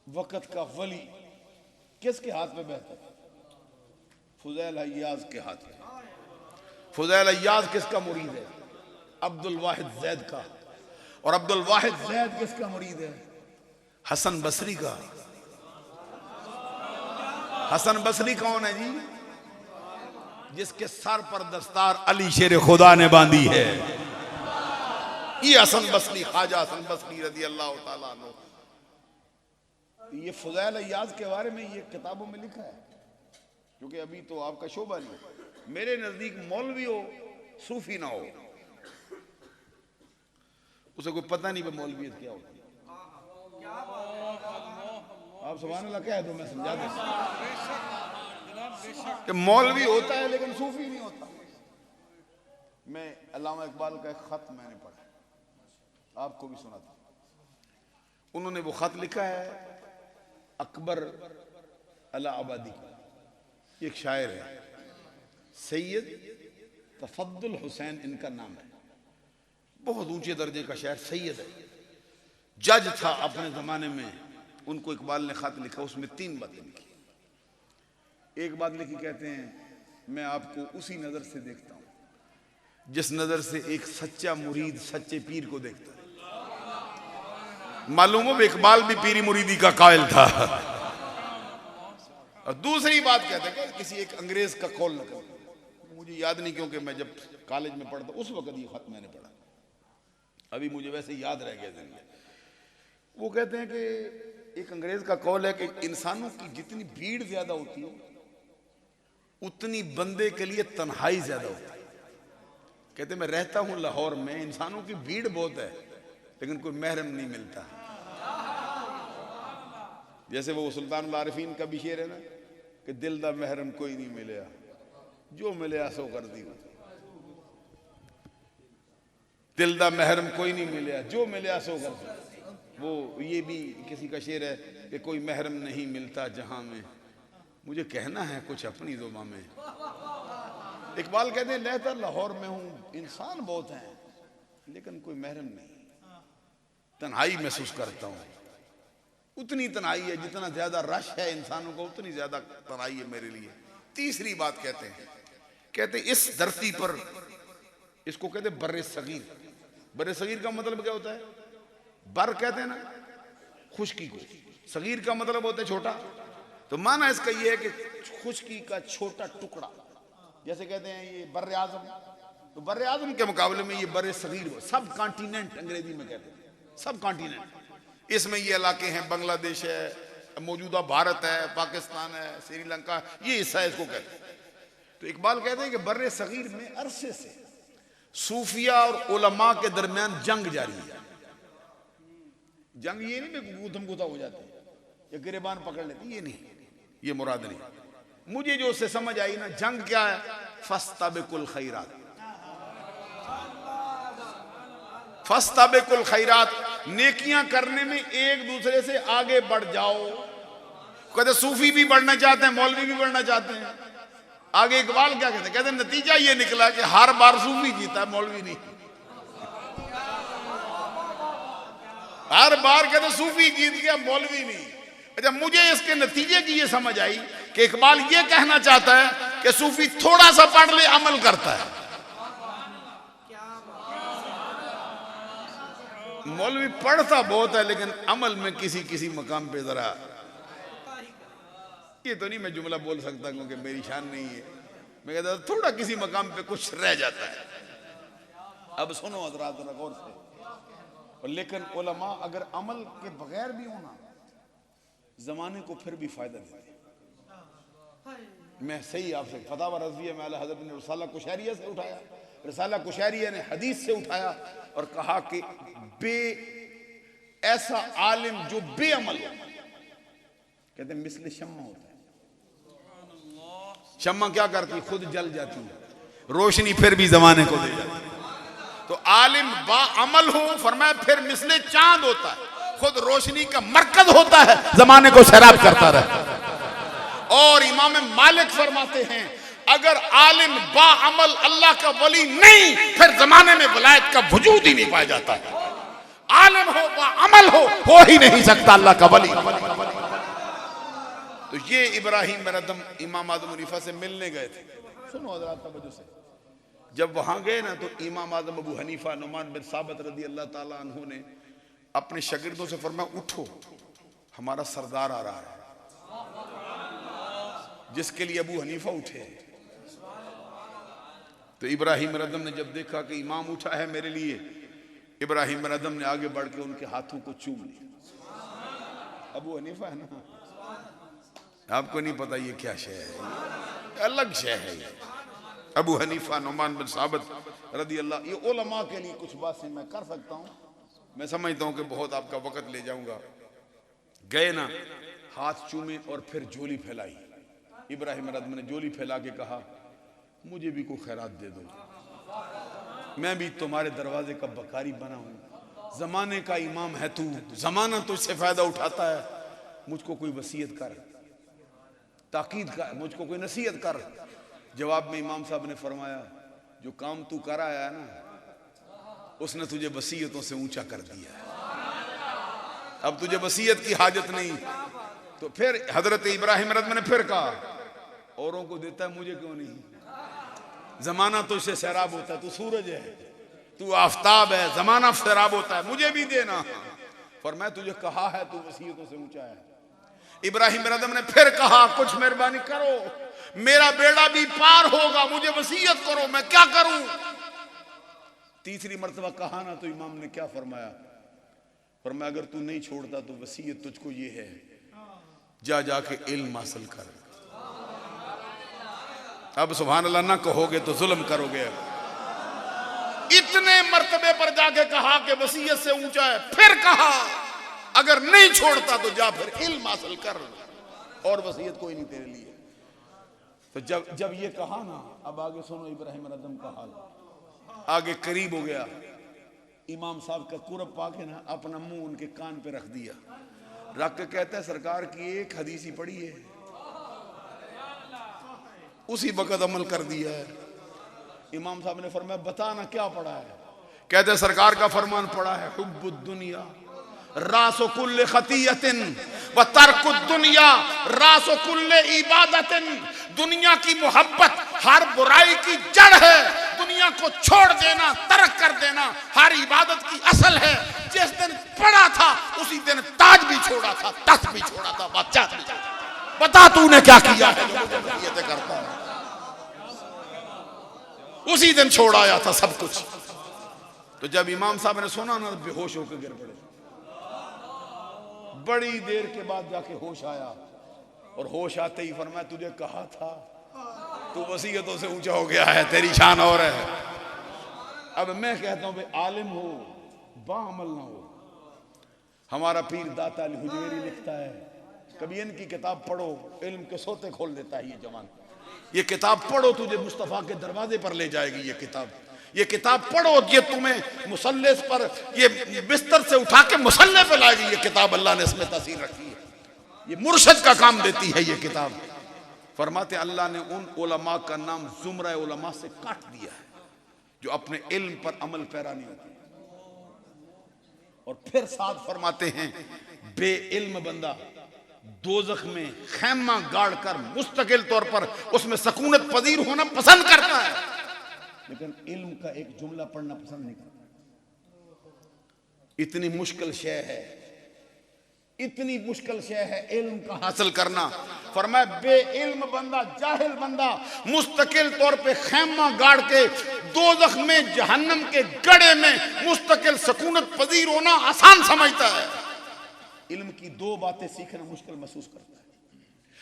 वक्त का वली किसके हाथ में बेहतर, फुज़ैल अय्याज के हाथ में। फुज़ैल अय्याज किसका मुरीद है, अब्दुल वाहिद ज़ैद का, और अब्दुल वाहिद ज़ैद किसका मुरीद है, हसन बसरी का। हसन बसरी कौन है जी, जिसके सर पर दस्तार अली शेर खुदा ने बांधी है, ये हसन बसरी, ख्वाजा हसन बसरी रज़ी अल्लाह ताला अन्हु। ये फुज़ैल अय्याज के बारे में ये किताबों में लिखा है, क्योंकि अभी तो आपका शोभा नहीं। मेरे नजदीक मौलवी हो सूफी ना हो, उसे कोई पता नहीं कि मौलवियत क्या होती है। आप सुभान अल्लाह कह दो, मैं समझा दूं कि मौलवी होता है लेकिन सूफी नहीं होता। मैं अल्लामा इकबाल का एक खत मैंने पढ़ा, आपको भी सुना था। उन्होंने वो खत लिखा है अकबर अलाहाबादी को, एक शायर है, सैयद तफद्दुल हुसैन इनका नाम है, बहुत ऊंचे दर्जे का शायर सैयद है, जज था अपने जमाने में। उनको इकबाल ने खत लिखा, उसमें 3 बातें लिखी। एक बात लिखी, कहते हैं मैं आपको उसी नजर से देखता हूं जिस नजर से एक सच्चा मुरीद सच्चे पीर को देखता है। मालूम हो इकबाल भी पीरी मुरीदी का कायल था। और दूसरी बात कहते हैं किसी एक अंग्रेज का कौल न करो, मुझे याद नहीं क्योंकि मैं जब कॉलेज में पढ़ता उस वक्त ये खत मैंने पढ़ा, अभी मुझे वैसे याद रह गया दिन में। वो कहते हैं कि एक अंग्रेज का कौल है कि इंसानों की जितनी भीड़ ज्यादा होती है उतनी बंदे के लिए तन्हाई ज्यादा होती है। कहते मैं रहता हूं लाहौर में, इंसानों की भीड़ बहुत है लेकिन कोई महरम नहीं मिलता। जैसे वो सुल्तान आरिफीन का भी शेर है ना कि दिल दा महरम कोई नहीं मिले, जो मिले सो कर दी, दिल दा महरम कोई नहीं मिले, जो मिले सो कर दी। वो ये भी किसी का शेर है कि कोई महरम नहीं मिलता जहां में, मुझे कहना है कुछ अपनी जुबां में। इकबाल कहते हैं रहता लाहौर में हूं, इंसान बहुत हैं लेकिन कोई महरम नहीं, तन्हाई महसूस करता हूं। उतनी तन्हाई है जितना ज्यादा रश है इंसानों को, उतनी ज्यादा तन्हाई है मेरे लिए। तीसरी बात कहते इस धरती पर, इसको कहते बर्रे सगीर। बर्रे सगीर का मतलब क्या होता है? बर कहते हैं ना खुशकी को, सगीर का मतलब होता है छोटा। तो माना इसका ये है कि खुशकी का छोटा टुकड़ा, जैसे कहते हैं ये बर्रे आजम, तो बर्रे आजम के मुकाबले में ये बर्रे सगीर, सब कॉन्टिनेंट अंग्रेजी में कहते हैं, सब कॉन्टिनेंट। इसमें ये इलाके हैं, बांग्लादेश है, मौजूदा भारत है, पाकिस्तान है, श्रीलंका, ये हिस्सा है, इसको कहते हैं। तो इकबाल कहते हैं कि बर्रे सगीर में अरसे से सूफिया और उलमा के दरमियान जंग जारी है। जंग ये नहीं गुथम गुथा हो जाते या गिरेबान पकड़ लेते, ये नहीं, ये मुराद नहीं। मुझे जो उससे समझ आई ना, जंग क्या है? फस्तबिकुल खैरात, फस्तबिकुल खैरात, नेकियां करने में एक दूसरे से आगे बढ़ जाओ। कहते सूफी भी बढ़ना चाहते हैं, मौलवी भी बढ़ना चाहते हैं। आगे इकबाल क्या कहते हैं? कहते नतीजा ये निकला कि हर बार सूफी जीता, मौलवी नहीं। हर बार कहते सूफी जीत गया, मौलवी नहीं। अच्छा, मुझे इसके नतीजे की ये समझ आई कि इकबाल ये कहना चाहता है कि सूफी थोड़ा सा पढ़ ले अमल करता है, मौलवी पढ़ता बहुत है लेकिन अमल में किसी किसी मकाम पे जरा, ये तो नहीं मैं जुमला बोल सकता क्योंकि मेरी शान नहीं है, मैं कहता थोड़ा किसी मकाम पे कुछ रह जाता है। अब सुनो हजरात जरा गौर से, लेकिन उलमा अगर अमल के बगैर भी होना जमाने को फिर भी फायदा देते। मैं सही आपसे फतावा रज़विया में आला हज़रत ने रसाला कुशैरिया से उठाया, रसाला कुशैरिया ने हदीस से उठाया और कहा कि ऐसा आलिम जो बेअमल हो, कहते हैं मिसले शम्मा होता है। शम्मा क्या करती? खुद जल जाती है, रोशनी फिर भी जमाने को दे जाती है। तो आलिम बाअमल हो, फरमाया फिर मिसले चांद होता है, खुद रोशनी का मरकज होता है, जमाने को सैराब करता रहता है। और इमाम मालिक फरमाते हैं अगर आलिम बाअमल अल्लाह का वली नहीं, फिर जमाने में वलायत का वजूद ही नहीं पाया जाता है। आलिम हो बाअमल हो ही नहीं सकता अल्लाह का वली। तो ये इब्राहिम बिन अदम इमाम आदम हनीफा से मिलने गए थे। सुनो हज़रात तवज्जो से, जब वहां गए ना तो इमाम आजम अबू हनीफा नुमान बिन साबित रदी अल्लाह ताला अन्हु ने अपने शागिर्दों से फरमाया उठो, हमारा सरदार आ रहा है, जिसके लिए अबू हनीफा उठे। तो इब्राहिम बिन अदम ने जब देखा कि इमाम उठा है मेरे लिए, इब्राहिम बिन अदम ने आगे बढ़ के उनके हाथों को चूम लिया। अबू हनीफा है ना, आपको नहीं पता ये क्या शय है, अलग शय है ये। अबू हनीफा नुमान बिन साबित रदी अल्लाह, ये उलमा के लिए कुछ बातें मैं कर सकता हूँ, मैं समझता हूँ कि बहुत आपका वक़्त ले जाऊंगा। गए ना, हाथ चूमे और फिर झोली फैलाई। इब्राहिम बिन अदम ने झोली फैला के कहा मुझे भी कोई खैरात दे दो, मैं भी तुम्हारे दरवाजे का बकारी बना हूँ, जमाने का इमाम है तू, जमाना तुझसे फायदा उठाता है, मुझको कोई वसीयत कर, ताकीद कर, मुझको कोई नसीहत कर। जवाब में इमाम साहब ने फरमाया, जो काम तू कर आया है ना, उसने तुझे वसीयतों से ऊंचा कर दिया है, अब तुझे वसीयत की हाजत नहीं। तो फिर हजरत इब्राहिम रज़ ने फिर कहा, औरों को देता है, मुझे क्यों नहीं? जमाना तुझसे सैराब होता है, तू सूरज है, तू आफताब है, जमाना सैराब होता है, मुझे भी देना। पर मैं तुझे कहा है तू वसीयतों से ऊंचा है। इब्राहिम रज़ ने फिर कहा, कुछ मेहरबानी करो, मेरा बेड़ा भी पार होगा, मुझे वसीयत करो, मैं क्या करूं? तीसरी मर्तबा कहा ना, तो इमाम ने क्या फरमाया? फरमाया, अगर तू नहीं छोड़ता तो वसीयत तुझको ये है, जा जाके इल्म हासिल कर। अब सुभान अल्लाह ना कहोगे तो जुल्म करोगे। इतने मर्तबे पर जाके कहा कि वसीयत से ऊंचा है। फिर कहा, अगर नहीं छोड़ता तो जा फिर इल्म हासिल कर, और वसीयत कोई नहीं तेरे लिए। तो जब ये कहा ना, अब आगे सुनो इब्राहिम रज़ का हाल। आगे करीब हो गया, इमाम साहब का कुरब पाके ना अपना मुंह उनके कान पे रख दिया, रख के कहता है, सरकार की एक हदीस ही पढ़ी है, उसी वक्त अमल कर दिया है। इमाम साहब ने फरमाया, बताना क्या पढ़ा है? कहते सरकार का फरमान पढ़ा है, हुब्बुद दुनिया रासो कुल्ले खतियतिन व तर्कुद दुनिया रासो कुल्ले इबादतिन। दुनिया की मोहब्बत हर बुराई की जड़ है, दुनिया को छोड़ देना, तर्क कर देना हर इबादत की असल है। जिस दिन पढ़ा था उसी दिन ताज भी छोड़ा था, तख्त भी छोड़ा था, बादशाह भी छोड़ा। बता तूने क्या किया है जो मुझे वसीयतें करता है? उसी दिन छोड़ आया था सब कुछ। तो जब इमाम साहब ने सुना ना, बेहोश होकर गिर पड़े। बड़ी देर के बाद जाके होश आया, और होश आते ही फरमाया, तुझे कहा था तू वसीयतों से ऊंचा हो गया है, तेरी शान और है। अब मैं कहता हूं, भाई आलिम हो बाअमल ना हो। हमारा पीर दाता अली हुजवेरी लिखता है, कभी इनकी किताब पढ़ो, इल्म के सोते खोल देता है ये जवान। ये किताब पढ़ो, तुझे मुस्तफा के दरवाजे पर ले जाएगी। ये किताब पढ़ो, ये तुम्हें मुसल्ले पर, ये बिस्तर से उठा के मुसल्ले पे लाएगी। ये किताब अल्लाह ने इसमें तासीर रखी है, ये मुर्शद का काम देती है ये किताब। फरमाते अल्लाह ने उन उलमा का नाम जुमरा उलमा से काट दिया है जो अपने इल्म पर अमल पैरा नहीं होते। और फिर साथ फरमाते हैं, बेइल्म बंदा दोज़ख में खैमा गाड़ कर मुस्तकिल तौर पर उसमें सकूनत पजीर होना पसंद करता है, लेकिन इल्म का एक जुमला पढ़ना पसंद नहीं करता। इतनी मुश्किल शय है, इतनी मुश्किल शय है इल्म का हासिल करना। फरमाया, बेइल्म बंदा, जाहिल बंदा मुस्तकिल तौर पे खैमा गाड़ के दोज़ख में, जहन्नम के गड्ढे में मुस्तकिल सकूनत पजीर होना आसान समझता है। इल्म की दो बातें सीखना मुश्किल महसूस करता है।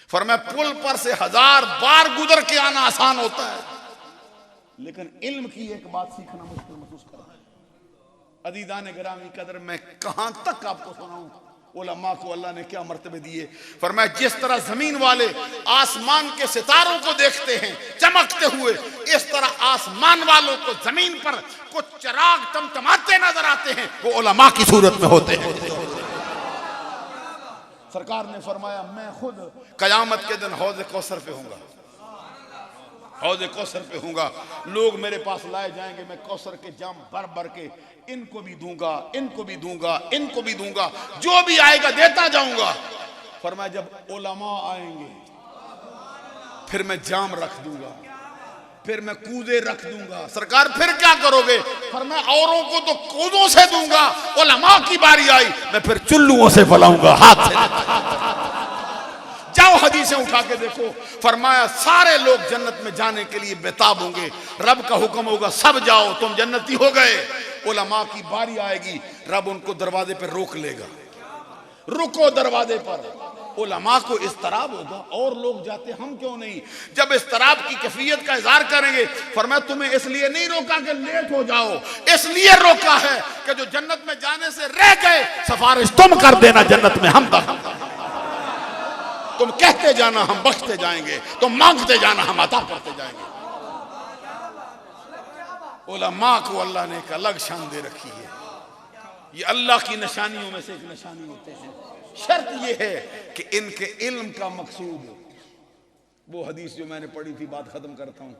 फरमाया, पुल पर से 1000 बार गुजर के आना आसान होता है, लेकिन इल्म की एक बात सीखना मुश्किल महसूस करता है। अजीज़ान गिरामी कदर, मैं कहां तक आपको सुनाऊं उलमा को अल्लाह ने क्या मर्तबे दिए। फरमाया, जिस तरह जमीन वाले आसमान के सितारों को देखते हैं चमकते हुए, इस तरह आसमान वालों को जमीन पर कुछ चिराग टमटमाते नजर आते हैं, वो उलमा की सूरत में होते हैं। सरकार ने फरमाया, मैं खुद कयामत के दिन हौज़ कौसर पे हूंगा, हौज़ कौसर पे हूंगा। लोग मेरे पास लाए जाएंगे, मैं कौसर के जाम भर भर के इनको भी दूंगा, इनको भी दूंगा, इनको भी दूंगा, जो भी आएगा देता जाऊंगा। फरमाया, जब उलमा आएंगे फिर मैं जाम रख दूंगा, फिर मैं कूदे रख दूंगा। सरकार फिर क्या करोगे? फरमाया, औरों को तो कूदों से दूंगा, उलमा की बारी आई मैं फिर चुल्लुओं से फैलाऊंगा, हाथ से। जाओ हदीसें उठा के देखो। फरमाया, सारे लोग जन्नत में जाने के लिए बेताब होंगे, रब का हुक्म होगा, सब जाओ, तुम जन्नती हो गए। उलमा की बारी आएगी, रब उनको दरवाजे पर रोक लेगा, रुको दरवाजे पर। उलमा को इस्तराब होगा, और लोग जाते, हम क्यों नहीं? जब इस्तराब की कैफियत का इजहार करेंगे, फरमाया, तुम्हें इसलिए नहीं रोका कि लेट हो जाओ, इसलिए रोका है कि जो जन्नत में जाने से रह गए, सिफारिश तुम कर देना जन्नत में, हम तुम कहते जाना हम बख्शते जाएंगे, तुम मांगते जाना हम अता करते जाएंगे। उलमा को अल्लाह ने एक अलग शान दे रखी है, ये अल्लाह की निशानियों में से एक निशानी होते हैं। शर्त ये है कि इनके इल्म का मकसूद हो। वो हदीस जो मैंने पढ़ी थी, बात खत्म करता हूं,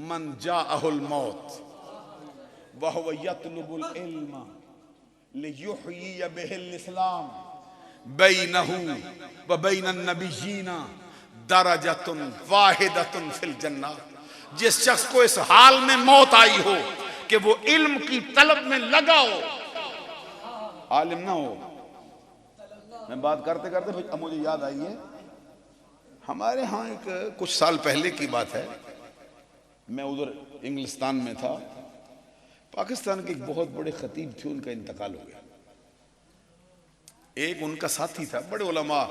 मन जाअहुल मौत वहुव यतलुबुल इल्म लियुहय्यिय बिहिल इस्लाम बैनहु व बैनन नबिय्यीना दरजतुन वाहिदतुन फिल जन्नह। जिस शख्स को इस हाल में मौत आई हो कि वो इल्म की तलब में लगा हो, आलिम ना हो। मैं बात करते करते फिर अब मुझे याद आई है, हमारे यहाँ एक कुछ साल पहले की बात है, मैं उधर इंग्लिस्तान में था। पाकिस्तान के एक बहुत बड़े खतीब थे, उनका इंतकाल हो गया। एक उनका साथी था, बड़े उलमा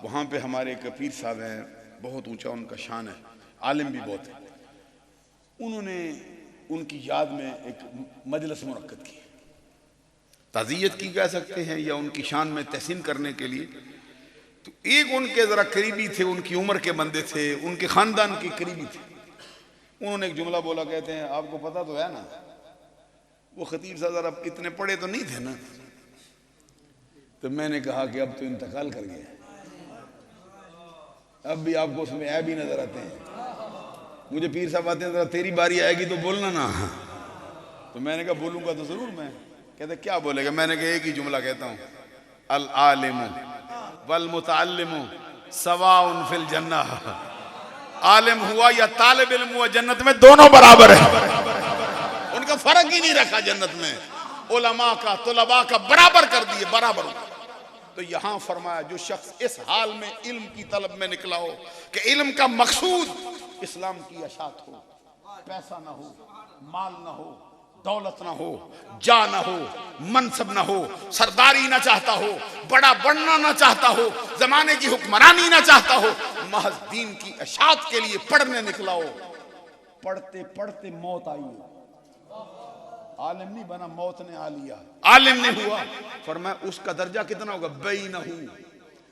वहाँ पे हमारे एक पीर साहब हैं, बहुत ऊंचा उनका शान है, आलिम भी बहुत है। उन्होंने उनकी याद में एक मजलिस मुनक्कद की, ताज़ियत की कह सकते हैं या उनकी शान में तहसीन करने के लिए। तो एक उनके ज़रा करीबी थे, उनकी उम्र के बंदे थे, उनके ख़ानदान के करीबी थे। उन्होंने एक जुमला बोला, कहते हैं आपको पता तो है ना, वो खतीब साहब ज़रा इतने पढ़े तो नहीं थे ना। तो मैंने कहा कि अब तो इंतकाल कर गया, अब भी आपको उसमें ऐब भी नजर आते हैं। मुझे पीर साहब आते हैं, ज़रा तेरी बारी आएगी तो बोलना ना। तो मैंने कहा बोलूँगा तो ज़रूर मैं। कहते क्या बोलेगा? मैंने कहा एक ही जुमला कहता हूँ, अल आलिमु वल मुतअल्लिमु सवाउन फिल जन्नह। आलिम हुआ या तालिब इल्म हुआ, जन्नत में दोनों बराबर है, उनका फर्क ही नहीं रखा जन्नत में। उलमा का तुलबा का बराबर कर दिए, बराबर। तो यहां फरमाया जो शख्स इस हाल में इल्म की तलब में निकला हो कि इल्म का मकसूद इस्लाम की अशात हो, पैसा ना हो, माल ना हो, दौलत ना हो, जा ना हो, मनसब ना हो, सरदारी ना चाहता हो, बड़ा बनना ना चाहता हो, जमाने की हुक्मरानी ना चाहता हो, महज दीन की अशात के लिए पढ़ने निकला हो। पढ़ते पढ़ते मौत आई, आलिम नहीं बना, मौत ने आ लिया, आलिम नहीं हुआ। फरमाया उसका दर्जा कितना होगा? बैनहु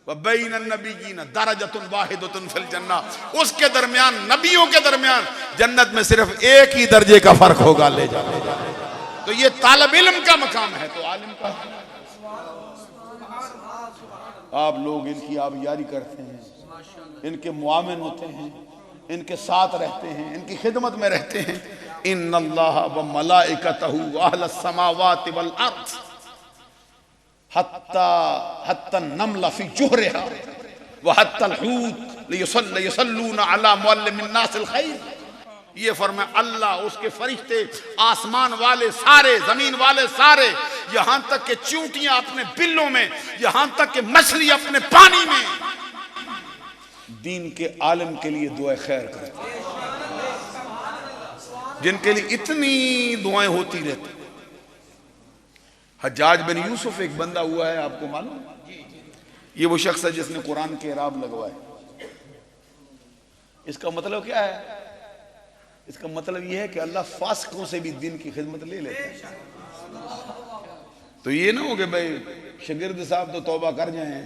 व बैनन नबिय्यीन दरजतुन वाहिदतुन फिल जन्नह। उसके दरमियान, नबियों के दरमियान जन्नत में सिर्फ एक ही दर्जे का फर्क होगा, ले जा। तो ये तालिब इल्म का मकाम है, तो आलिम का। आप लोग इनकी आबियारी करते हैं, इनके मुआमिन होते हैं, इनके साथ रहते हैं, इनकी खिदमत में रहते हैं। इन्नल्लाह व मलाइकतहु व अहलस समावाति वल अर्द हत्ता नमला फी जुहरिहा व हत्तल हूत लियुसल्लूना अला मुअल्लिमिन नासिल खैर। ये फरमाया अल्लाह, उसके फरिश्ते, आसमान वाले सारे, जमीन वाले सारे, यहां तक के चूंटियां अपने बिल्लों में, यहां तक के मछली अपने पानी में, दीन के आलिम के लिए दुआ खैर करते हैं, जिनके लिए इतनी दुआएं होती रहती। हज्जाज बिन यूसुफ एक बंदा हुआ है, आपको मालूम? ये वो शख्स है जिसने कुरान के इराब लगवाए। इसका मतलब क्या है? इसका मतलब यह है कि अल्लाह फासिकों से भी दिन की खिदमत ले लेते हैं। तो ये ना हो कि भाई शागिर्द साहब तो तौबा कर जाएं,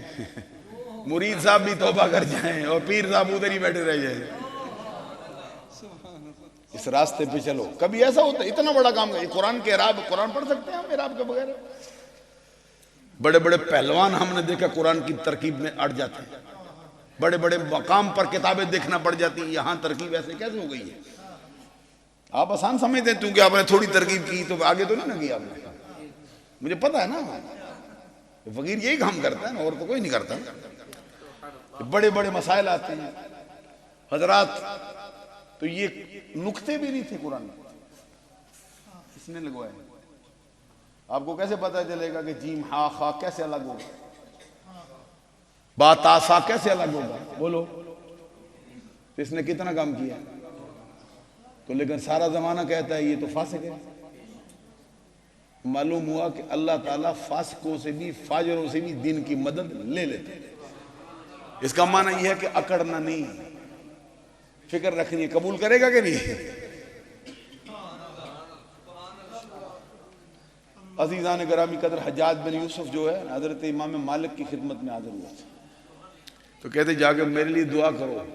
मुरीद साहब भी तौबा कर जाएं और पीर साहब उधर ही बैठे रह जाएं। इस रास्ते पे चलो। कभी ऐसा होता है, इतना बड़ा काम है कुरान के इराब, कुरान पढ़ सकते हैं हम इराब के बगैर? बड़े बड़े पहलवान हमने देखा कुरान की तरकीब में अड़ जाते हैं, बड़े बड़े मकाम पर किताबें देखना पड़ जाती हैं। यहां तरकीब ऐसे कैसे हो गई है? आप आसान समझते हैं क्योंकि आपने थोड़ी तरकीब की, तो आगे तो नहीं ना किया आपने। मुझे पता है ना, फकीर यही काम करता है ना, और तो कोई नहीं करता। बड़े बड़े मसाइल आते हैं हजरात, तो ये नुक्ते भी नहीं थे कुरान में, इसने लगवाए। आपको कैसे पता चलेगा कि जीम हा खा कैसे अलग होगा, बातासा कैसे अलग होगा? बोलो। तो इसने कितना काम किया? तो लेकिन सारा जमाना कहता है ये तो फासिक है। मालूम हुआ कि अल्लाह ताला फासिकों से भी, फाजरों से भी दिन की मदद ले लेते हैं। इसका माना यह है कि अकड़ना नहीं, फिक्र रखनी है, कबूल करेगा कि नहीं? अजीजान गरामी कदर हज्जाज बिन यूसुफ जो है हजरत इमाम मालिक की खिदमत में हाजिर हुआ था। तो कहते जाके मेरे लिए दुआ करो।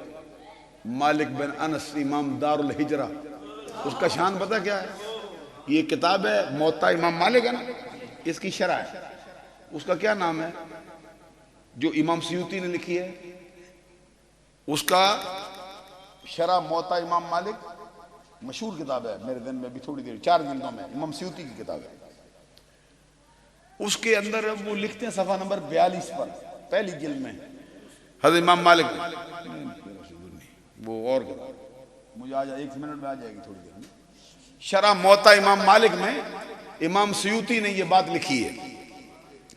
मालिक बिन अनस इमाम दारुल हिजरा, उसका शान पता क्या है? ये किताब है, मौता इमाम मालिक है ना, इसकी शरह है, उसका क्या नाम है जो इमाम सयूती ने लिखी है, उसका शरह मोता इमाम मालिक, मशहूर किताब है, मेरे दिन में भी थोड़ी देर 4 जिल्दों में, इमाम सयूती की किताब है। उसके अंदर वो लिखते हैं सफा नंबर 42 पर, पहली जिल्द में, हज़रत इमाम मालिक, वो और मुझे आ जाए 1 मिनट में आ जाएगी थोड़ी देर में, शरह मोता इमाम मालिक में इमाम सयूती ने ये बात लिखी है।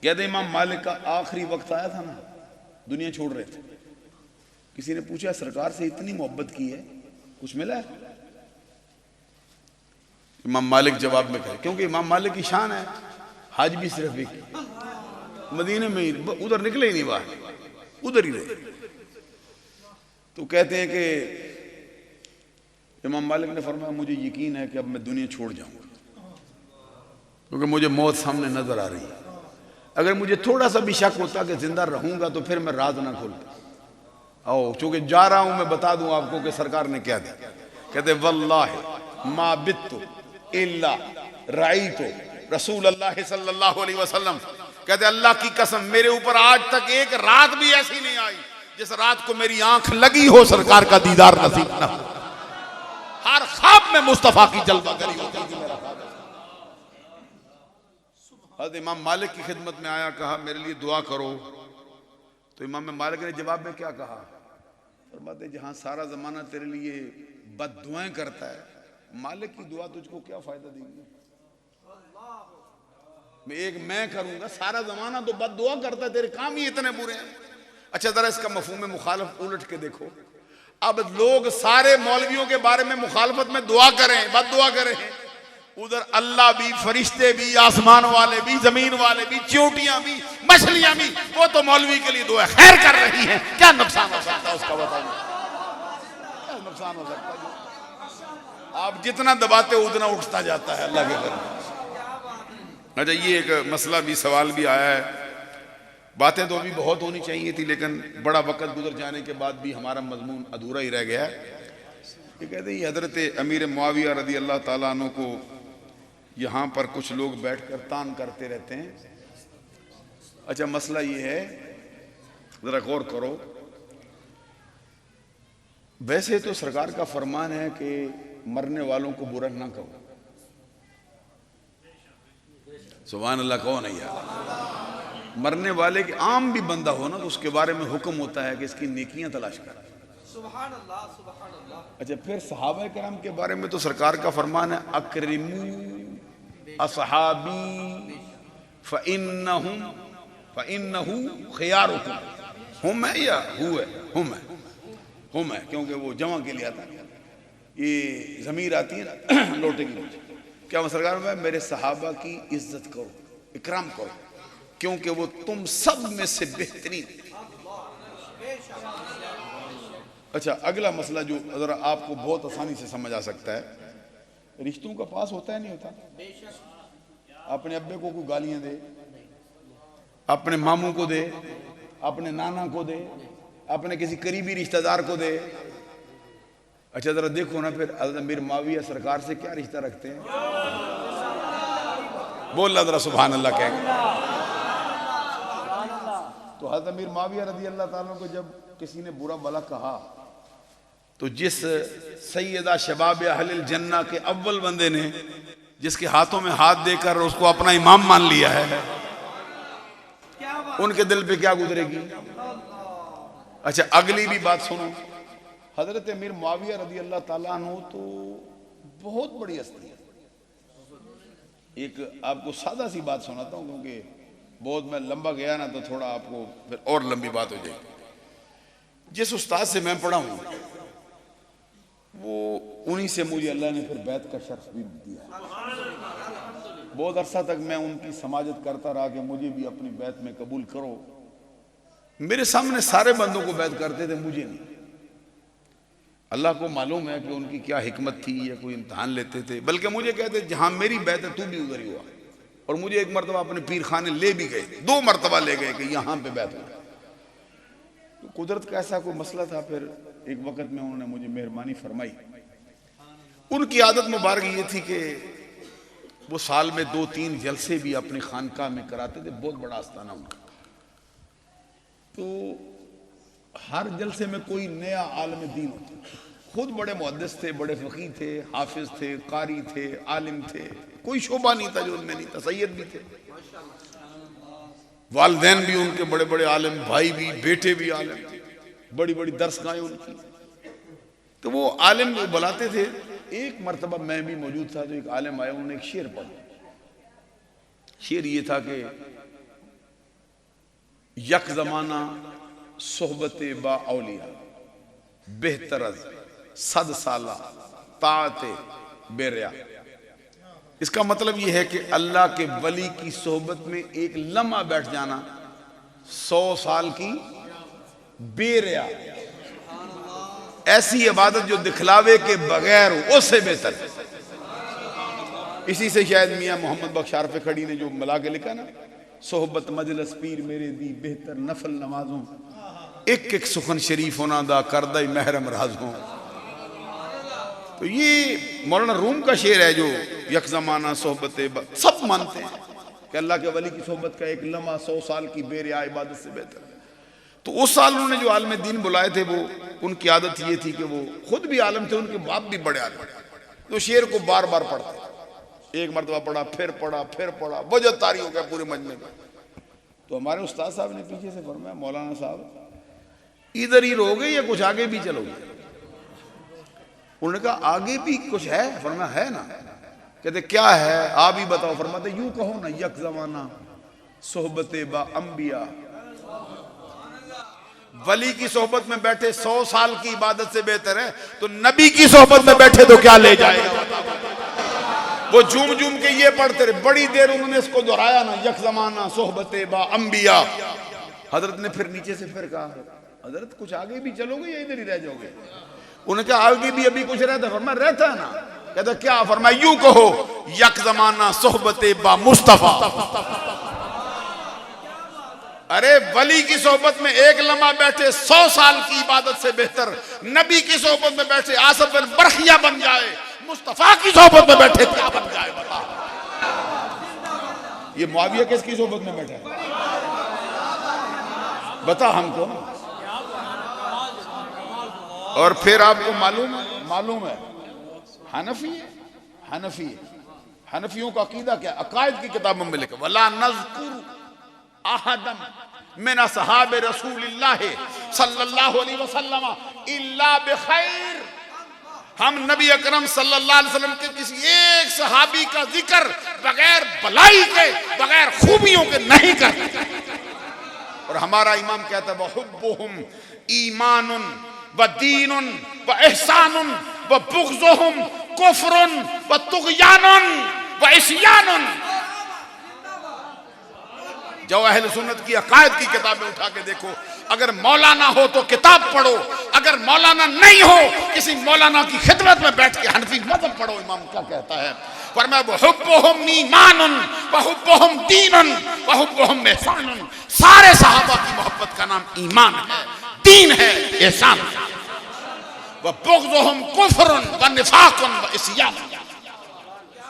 कहते इमाम मालिक का आखिरी वक्त आया था ना, दुनिया छोड़ रहे थे, किसी ने पूछा सरकार से इतनी मोहब्बत की है, कुछ मिला है? इमाम मालिक जवाब में कहे, क्योंकि इमाम मालिक की शान है, हज भी सिर्फ एक मदीने में ही, उधर निकले ही नहीं बाहर, उधर ही रहे। तो कहते हैं कि इमाम मालिक ने फरमाया मुझे यकीन है कि अब मैं दुनिया छोड़ जाऊंगा, क्योंकि मुझे मौत सामने नजर आ रही है। अगर मुझे थोड़ा सा भी शक होता कि जिंदा रहूंगा तो फिर मैं राज ना खोलता। आओ, चूंकि जा रहा हूं, मैं बता दूं आपको कि सरकार ने क्या दिया। कहते वल्लाहि मा बित्तु इल्ला राईतु रसूल अल्लाह सल्लल्लाहु अलैहि वसल्लम, कहते अल्लाह की कसम मेरे ऊपर आज तक एक रात भी ऐसी नहीं आई जिस रात को मेरी आंख लगी हो सरकार का दीदार नसीब न हो। हर ख्वाब में मुस्तफा की जलवागरी होती थी मेरा ख्वाब। हज़रत इमाम मालिक की खिदमत में आया, कहा मेरे लिए दुआ करो। तो इमाम मालिक ने जवाब में क्या कहा, फरमाते जहां सारा जमाना तेरे लिए बद्दुआएं करता है, मालिक की दुआ तुझको क्या फायदा देगी। मैं करूंगा, सारा जमाना तो बद्दुआ करता है, तेरे काम ही इतने बुरे हैं। अच्छा जरा इसका मफहूम मुखालफ उलट के देखो। अब लोग सारे मौलवियों के बारे में मुखालफत में दुआ करें, बद्दुआ करें, उधर अल्लाह भी, फरिश्ते भी, आसमान वाले भी, जमीन वाले भी, चोटियां भी, मछलियां भी, वो तो मौलवी के लिए दुआ खैर कर रही हैं। क्या नुकसान हो सकता है उसका, बताइए क्या नुकसान हो सकता है। आप जितना दबाते उतना उठता जाता है अल्लाह के घर। अच्छा ये एक मसला भी, सवाल भी आया है। बातें तो अभी बहुत होनी चाहिए थी, लेकिन बड़ा वक्त गुजर जाने के बाद भी हमारा मजमून अधूरा ही रह गया है। ये कहते हैं हजरत अमीर मुआविया रदी अल्लाह ताला अन्हु को यहाँ पर कुछ लोग बैठकर तान करते रहते हैं। अच्छा मसला ये है, जरा गौर करो, वैसे तो सरकार का फरमान है कि मरने वालों को बुरा ना कहो, सुभान अल्लाह, कहो नहीं यार। मरने वाले के आम भी बंदा हो ना तो उसके बारे में हुक्म होता है कि इसकी नेकियां तलाश कर। सुभान अल्लाह, सुभान अल्लाह। अच्छा फिर सहाबा किराम के बारे में तो सरकार का फरमान है अकरिमू असहाबी फ़इन्नहु खियारुकुम, हुम है या हु है, हुम है, हुम है, क्योंकि वो जमा के लिए आता है, ये ज़मीर आती है ना लोटे की नीचे। क्या सरकार में मेरे सहाबा की इज्जत करो, इकराम करो, क्योंकि वो तुम सब में से बेहतरीन। अच्छा अगला मसला जो जरा आपको बहुत आसानी से समझ आ सकता है, रिश्तों का पास होता है नहीं होता। अपने अब्बे को कोई गालियां दे, अपने मामू को दे, अपने नाना को दे, अपने किसी करीबी रिश्तेदार को दे। अच्छा जरा देखो ना फिर हज़रत अमीर मुआविया सरकार से क्या रिश्ता रखते हैं। बोल ला जरा सुभान अल्लाह कह। तो हज़रत अमीर मुआविया रज़ी अल्लाह ताला को जब किसी ने बुरा भला कहा तो जिस सैयदा शबाब अहलिल जन्ना के अव्वल बंदे ने जिसके हाथों में हाथ देकर उसको अपना इमाम मान लिया है, उनके दिल पे क्या गुजरेगी। अच्छा अगली भी बात सुनो, हजरत अमीर मुआविया रज़ी अल्लाह ताला अन्हु तो बहुत बड़ी हस्ती है। एक आपको सादा सी बात सुनाता हूँ, क्योंकि बहुत मैं लंबा गया ना तो थोड़ा आपको फिर और लंबी बात हो जाएगी। जिस उस्ताद से मैं पढ़ा हूँ वो उन्हीं से मुझे अल्लाह ने फिर बैत का शर्फ भी दिया। बहुत अरसा तक मैं उनकी समाजत करता रहा कि मुझे भी अपनी बैत में कबूल करो। मेरे सामने सारे बंदों को बैत करते थे, मुझे नहीं। अल्लाह को मालूम है कि उनकी क्या हिकमत थी, या कोई इम्तहान लेते थे। बल्कि मुझे कहते जहां मेरी बैत है तू भी उधर ही हुआ। और मुझे एक मरतबा अपने पीर खाने ले भी गए, 2 मरतबा ले गए कि यहाँ पे बैत हो। तो कुदरत का ऐसा कोई मसला था। फिर एक वक्त में उन्होंने मुझे मेहरबानी फरमाई। उनकी आदत मुबारक ये थी कि वो साल में 2-3 जलसे भी अपनी खानकाह में कराते थे, बहुत बड़ा आस्थाना उनका। तो हर जलसे में कोई नया आलम दीन होता, खुद बड़े मुहद्दिस थे, बड़े फकीह थे, हाफिज थे, कारी थे, आलिम थे, कोई शोबा नहीं था जो उनमें नहीं था। सैयद भी थे, वालिदैन भी उनके बड़े बड़े आलिम, भाई भी, बेटे भी आलिम, बड़ी बड़ी दरसगाहें उनकी। तो वो आलिम वो बुलाते थे। एक मरतबा मैं भी मौजूद था, तो एक आलिम आया, उन्होंने एक शेर पढ़ा। शेर ये था कि यक जमाना सोहबत बा औलिया बेहतरज सद साला ताते बेरिया। इसका मतलब यह है कि अल्लाह के वली की सोहबत में एक लम्हा बैठ जाना 100 साल की बेरिया, ऐसी इबादत जो दिखलावे के बगैर हो, उससे बेहतर। इसी से शायद मियां मोहम्मद बख्श आरफ खड़ी ने जो मिला के लिखा ना, सोहबत मजलस पीर मेरे दी बेहतर नफल नमाजों, एक एक सुखन शरीफ होना दा करदा महरम राजों। तो ये मौलाना रूम का शेर है जो यक ज़माना सोहबत, सब मानते हैं कि अल्लाह के वली की सोहबत का एक लम्हा 100 साल की बेरिया इबादत से बेहतर है। तो उस साल उन्होंने जो आलम दीन बुलाए थे, वो उनकी आदत ये थी कि वो खुद भी आलम थे, उनके बाप भी बड़े आलम, तो शेर को बार बार पढ़ते। एक मरतबा पढ़ा, फिर पढ़ा, फिर पढ़ा, वजह तारी हो गया पूरे मजमे में। तो हमारे उस्ताद साहब ने पीछे से फरमाया, मौलाना साहब इधर ही रहोगे या कुछ आगे भी चलोगे? उन्होंने कहा आगे भी कुछ है? फरमाया है ना। कहते क्या है, आप ही बताओ। फरमाते यूं कहो ना, यक ज़माना सोहबत बा अंबिया, वली की सोहबत में बैठे 100 साल की इबादत से बेहतर है, तो नबी की सोहबत में बैठे तो क्या ले जाएगा? वो झूम झूम के ये पढ़ते रहे, बड़ी देर उन्होंने इसको दोहराया ना, यक ज़माना सोहबत बा अंबिया। हजरत ने फिर नीचे से फिर कहा, हजरत कुछ आगे भी चलोगे या इधर ही रह जाओगे? उन्होंने कहा आगे भी अभी कुछ रहता। फरमाया रहता है ना। कहता क्या? फरमाया यूं कहो, यक ज़माना सोहबत बा मुस्तफा। अरे वली की सोहबत में एक लम्हा बैठे 100 साल की इबादत से बेहतर नबी की सोहबत में बैठे आसफ बिन बरखिया बन जाए, मुस्तफा की सोहबत में बैठे क्या बन जाए? बता। ये मुआविया किसकी सोहबत में बैठा है? बता हमको। और फिर आपको मालूम है हनफियों का अकीदा क्या? अकायद की किताबों में लिखा, वला नज़कुरु अहदम मिन असहाब रसूलिल्लाह सल्लल्लाहु अलैहि वसल्लम इल्ला बिखैर। हम नबी अकरम सल्लल्लाहु अलैहि वसल्लम के किसी एक सहाबी का जिक्र बगैर भलाई के, बगैर खूबियों के नहीं करते। और हमारा इमाम कहता है, वहुब्बुहुम ईमानुन व दीनुन व इहसानुन व बुग़्ज़ुहुम कुफ्रुन व तुग़यानुन व इस्यानुन। जो अहले सुन्नत की अकायद की किताबें उठा के देखो, अगर मौलाना हो तो किताब पढ़ो, अगर मौलाना नहीं हो किसी मौलाना की खिदमत में बैठ के हनफी मज़हब पढ़ो। इमाम क्या कहता है? फरमाया वहुब्बुहुम ईमानुन वहुब्बुहुम दीनुन वहुब्बुहुम इहसानुन। सारे सहाबा की मोहब्बत का नाम ईमान है, दीन है, एहसान है। व बुग़्ज़ुहुम कुफ्रुन व निफाकुन व इस्यान।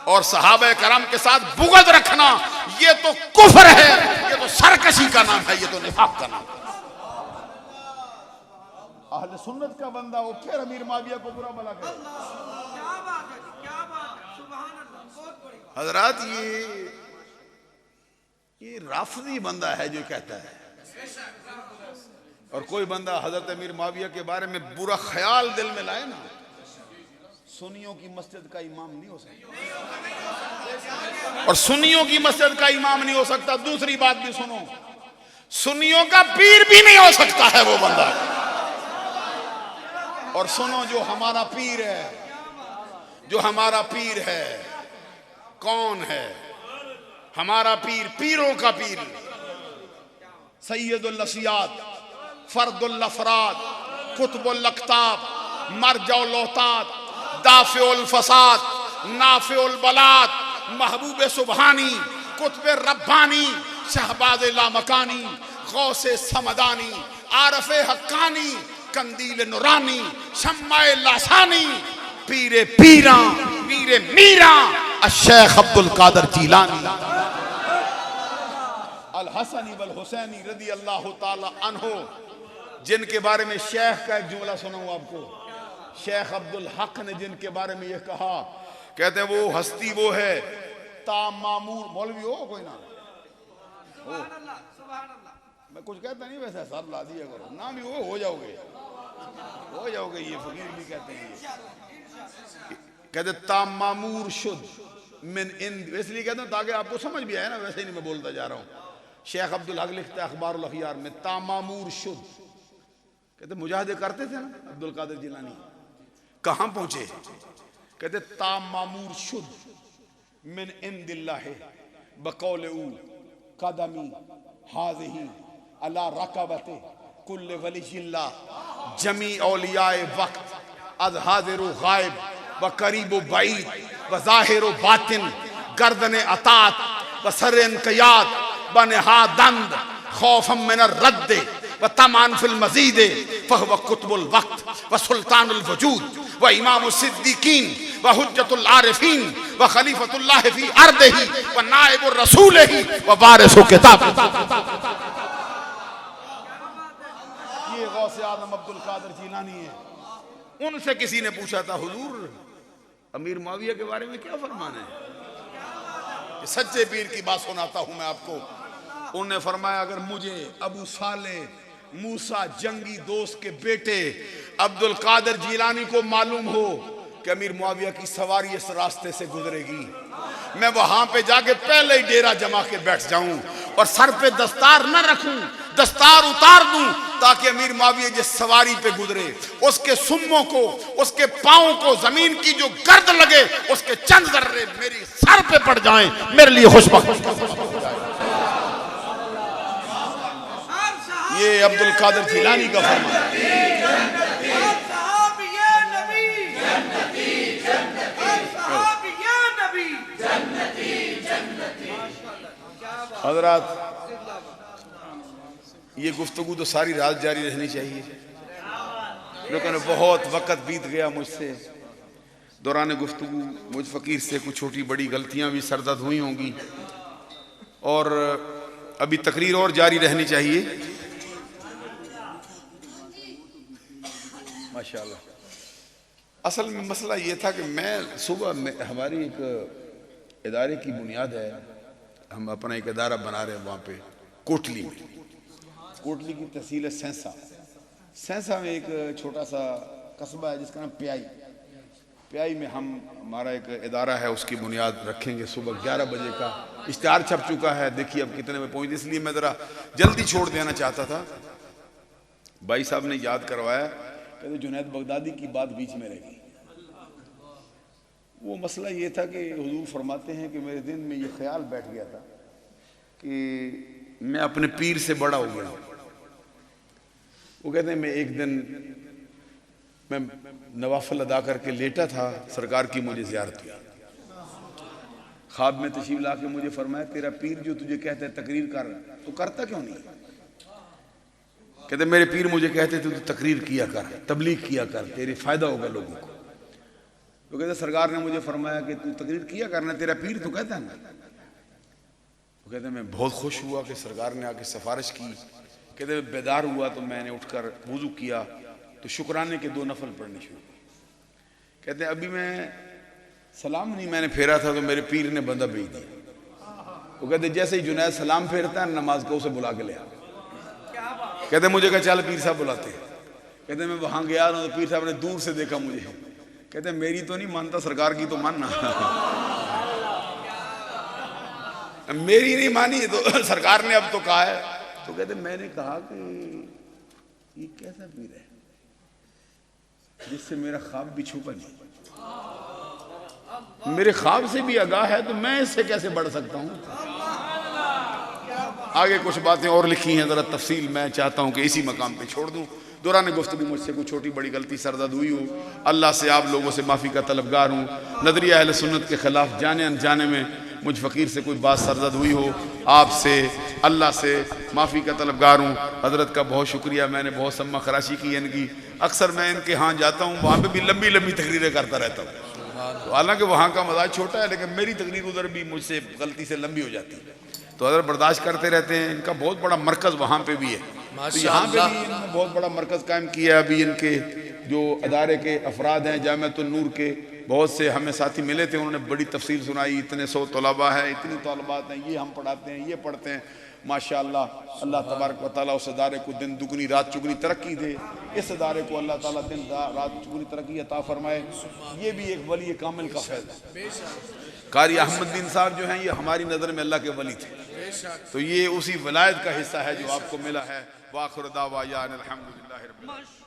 और सहाबा कराम के साथ बुग़्ज़ रखना ये तो कुफ्र है, ये तो सरकशी का नाम है, ये तो निफाक का नाम है। अहले सुन्नत का बंदा वो फिर अमीर माविया को बुरा भला करे। हजरात ये राफजी बंदा है जो कहता है, और कोई बंदा हजरत अमीर माविया के बारे में बुरा ख्याल दिल में लाए ना, सुन्नियों की मस्जिद का इमाम नहीं हो सकता, और सुन्नियों की मस्जिद का इमाम नहीं हो सकता। दूसरी बात भी सुनो, सुन्नियों का पीर भी नहीं हो सकता है वो बंदा। और सुनो, जो हमारा पीर है, जो हमारा पीर है कौन है? हमारा पीर, पीरों का पीर, सैयदुल असियात, फर्दुल अफराद, कुतुबुल अक्ताब, मरजउल औताद, दाफिउल फसाद, नाफिउल बलाद, महबूब सुबहानी, कुतुब रब्बानी, शहबाज लामकानी, गौसे समदानी, आरफ हक्कानी, कंदील नुरानी, शम्माए लासानी, पीरे पीरा, पीरे मीरा, शेख अब्दुल कादर जीलानी अल हसनी वल हुसैनी रदी अल्लाह ताला अन्हो, जिनके बारे में शेख का एक जुमला सुनाऊं आपको। शेख अब्दुल हक ने जिनके बारे में यह कहा, कहते हैं वो हस्ती वो है तामामूर। मौलवी हो कोई ना हो, मैं कुछ कहता नहीं, वैसे सब ला दिया करो, नाम ही हो जाओगे, हो जाओगे। ये फकीर भी कहते हैं, कहते तामामूर शुद्ध मिन इन, इसलिए कहता हूँ ताकि आपको समझ भी आए ना, वैसे ही नहीं मैं बोलता जा रहा हूँ। शेख अब्दुल हक लिखता है अखबारुल अखयार में तामामूर शुद्ध, कहते मुजाहिदे करते थे ना अब्दुल कादिर जिलानी, कहाँ पहुंचे? कहते तामामूर शुद्ध मिन इंदिल्लाह बकौल कदमी हाज़िही अला रकाबते कुल्ले वलियिल्लाह जमी औलियाए वक्त अज हाज़िर गायब व करीब बईद व ज़ाहिर बातिन गर्दन अतात व सर इनक़ियाद व नहादंद खौफम मिन रद्द व तमान फिल मज़ीद फहुव कुतुबुल वक्त व सुल्तानुल वजूद व इमाम सिद्दीकीन व हुज्जतुल आरिफीन व खलीफतुल्लाह फी अर्दिही व नाइबुर रसूलिही व वारिसु किताब। ये गौसे आज़म अब्दुल कादिर जीलानी है। उनसे किसी ने पूछा था, हुजूर अमीर मुआविया के बारे में क्या फरमान है? सच्चे पीर की बात सुनाता हूं मैं आपको। उन्होंने फरमाया, अगर मुझे अबू साले मूसा जंगी दोस्त के बेटे अब्दुल कादिर जीलानी को मालूम हो कि अमीर मुआविया की सवारी इस रास्ते से गुजरेगी, मैं वहां पे जाके पहले ही डेरा जमा के बैठ जाऊं और सर पे दस्तार न रखूं, दस्तार उतार दूं, ताकि अमीर मुआविया जिस सवारी पे गुजरे उसके सुम्मों को, उसके पांव को जमीन की जो गर्द लगे उसके चंद जर्रे मेरी सर पे पड़ जाएं, मेरे लिए खुशबख्त। ये अब्दुल कादिर जिलानी का फरमान। हज़रात, ये गुफ्तगू तो सारी रात जारी रहनी चाहिए, लेकिन बहुत वक्त बीत गया मुझसे। दौरान गुफ्तगू मुझ फ़कीर से कुछ छोटी बड़ी गलतियां भी सरदद हुई होंगी और अभी तकरीर और जारी रहनी चाहिए माशाअल्लाह। असल में मसला ये था कि मैं सुबह में, हमारी एक इदारे की बुनियाद है, हम अपना एक इदारा बना रहे हैं वहाँ पे कोटली में। कोटली की तहसील है सेंसा। सेंसा में एक छोटा सा कस्बा है जिसका नाम प्याई। प्याई में हमारा एक इदारा है, उसकी बुनियाद रखेंगे। सुबह 11 बजे का इश्तिहार छप चुका है, देखिए अब कितने में पहुँच। इसलिए मैं ज़रा जल्दी छोड़ देना चाहता था। भाई साहब ने याद करवाया, कहते जुनैद बगदादी की बात बीच में रह गई। वो मसला ये था कि हुजूर फरमाते हैं कि मेरे दिन में ये ख्याल बैठ गया था कि मैं अपने पीर से बड़ा हो गया। वो कहते हैं मैं एक दिन मैं नवाफिल अदा करके लेटा था, सरकार की मुझे ज़ियारत हुई। ख्वाब में तशरीफ ला के मुझे फरमाया, तेरा पीर जो तुझे कहता है तकरीर कर, तो करता क्यों नहीं? कहते मेरे पीर मुझे कहते थे तू तकरीर किया कर, तबलीग किया कर, तेरे फायदा होगा लोगों को। तो कहते सरकार ने मुझे फरमाया कि तू तकरीर किया करना, तेरा पीर तो कहता है ना। तो कहते मैं बहुत खुश हुआ कि सरकार ने आके सिफारिश की। कहते बेदार हुआ तो मैंने उठकर वुज़ू किया तो शुक्राने के 2 नफल पढ़ने शुरू किए। कहते अभी मैं सलाम नहीं मैंने फेरा था तो मेरे पीर ने बंदा भेज दिया। वो कहते जैसे ही जुनैद सलाम फेरता है नमाज को, उसे बुला के ले आ। कहते मुझे कहा चल पीर साहब बुलाते। कहते मैं वहां गया तो पीर साहब ने दूर से देखा मुझे। कहते मेरी तो नहीं मानता, सरकार की तो मानना। मेरी नहीं मानी तो सरकार ने अब तो कहा है। तो कहते मैंने कहा कि ये कैसा पीर है जिससे मेरा ख्वाब भी छुपा नहीं, मेरे ख्वाब से भी आगाह है, तो मैं इससे कैसे बढ़ सकता हूं। आगे कुछ बातें और लिखी हैं, ज़रा तफसील मैं चाहता हूं कि इसी मकाम पे छोड़ दूं। दौरान गुफ्तगू मुझसे कुछ छोटी बड़ी गलती सरदद हुई हो, अल्लाह से आप लोगों से माफ़ी का तलबगार हूँ। नज़रिया अहले सुन्नत के ख़िलाफ़ जाने अनजाने में मुझ फ़कीर से कोई बात सरदद हुई हो, आपसे अल्लाह से माफ़ी का तलबगार हूँ। हज़रत का बहुत शुक्रिया, मैंने बहुत सम्मा खराशी की इनकी। अक्सर मैं इनके यहाँ जाता हूँ, वहाँ पर भी लंबी लंबी तकरीरें करता रहता हूँ। तो हालांकि वहाँ का मजाज छोटा है, लेकिन मेरी तकरीर उधर भी मुझसे गलती से लंबी हो जाती है, तो अगर बर्दाश्त करते रहते हैं। इनका बहुत बड़ा मरकज़ वहाँ पे भी है, तो यहाँ पे भी इन्होंने बहुत बड़ा मरकज़ कायम किया है। अभी इनके जो अदारे के अफराद हैं, जामिअतुन नूर के बहुत से हमें साथी मिले थे, उन्होंने बड़ी तफसील सुनाई। इतने 100 तलबा हैं, इतनी तलबात हैं, ये हम पढ़ाते हैं, ये पढ़ते हैं। माशाअल्लाह, अल्लाह तबारक व तआला उस अदारे को दिन दुगनी रात चुगनी तरक्की दे। इस अदारे को अल्लाह ताला दिन रात चुगनी तरक्की अता फरमाए। ये भी एक वली कामिल का फैज़ है। कारी अहमदुद्दीन साहब जो हैं, ये हमारी नज़र में अल्लाह के वली थे, तो ये उसी वलायत का हिस्सा है जो आपको मिला है। वाखिर दावा या अनिल हम्दुलिल्लाहि रब्बिल आलमीन।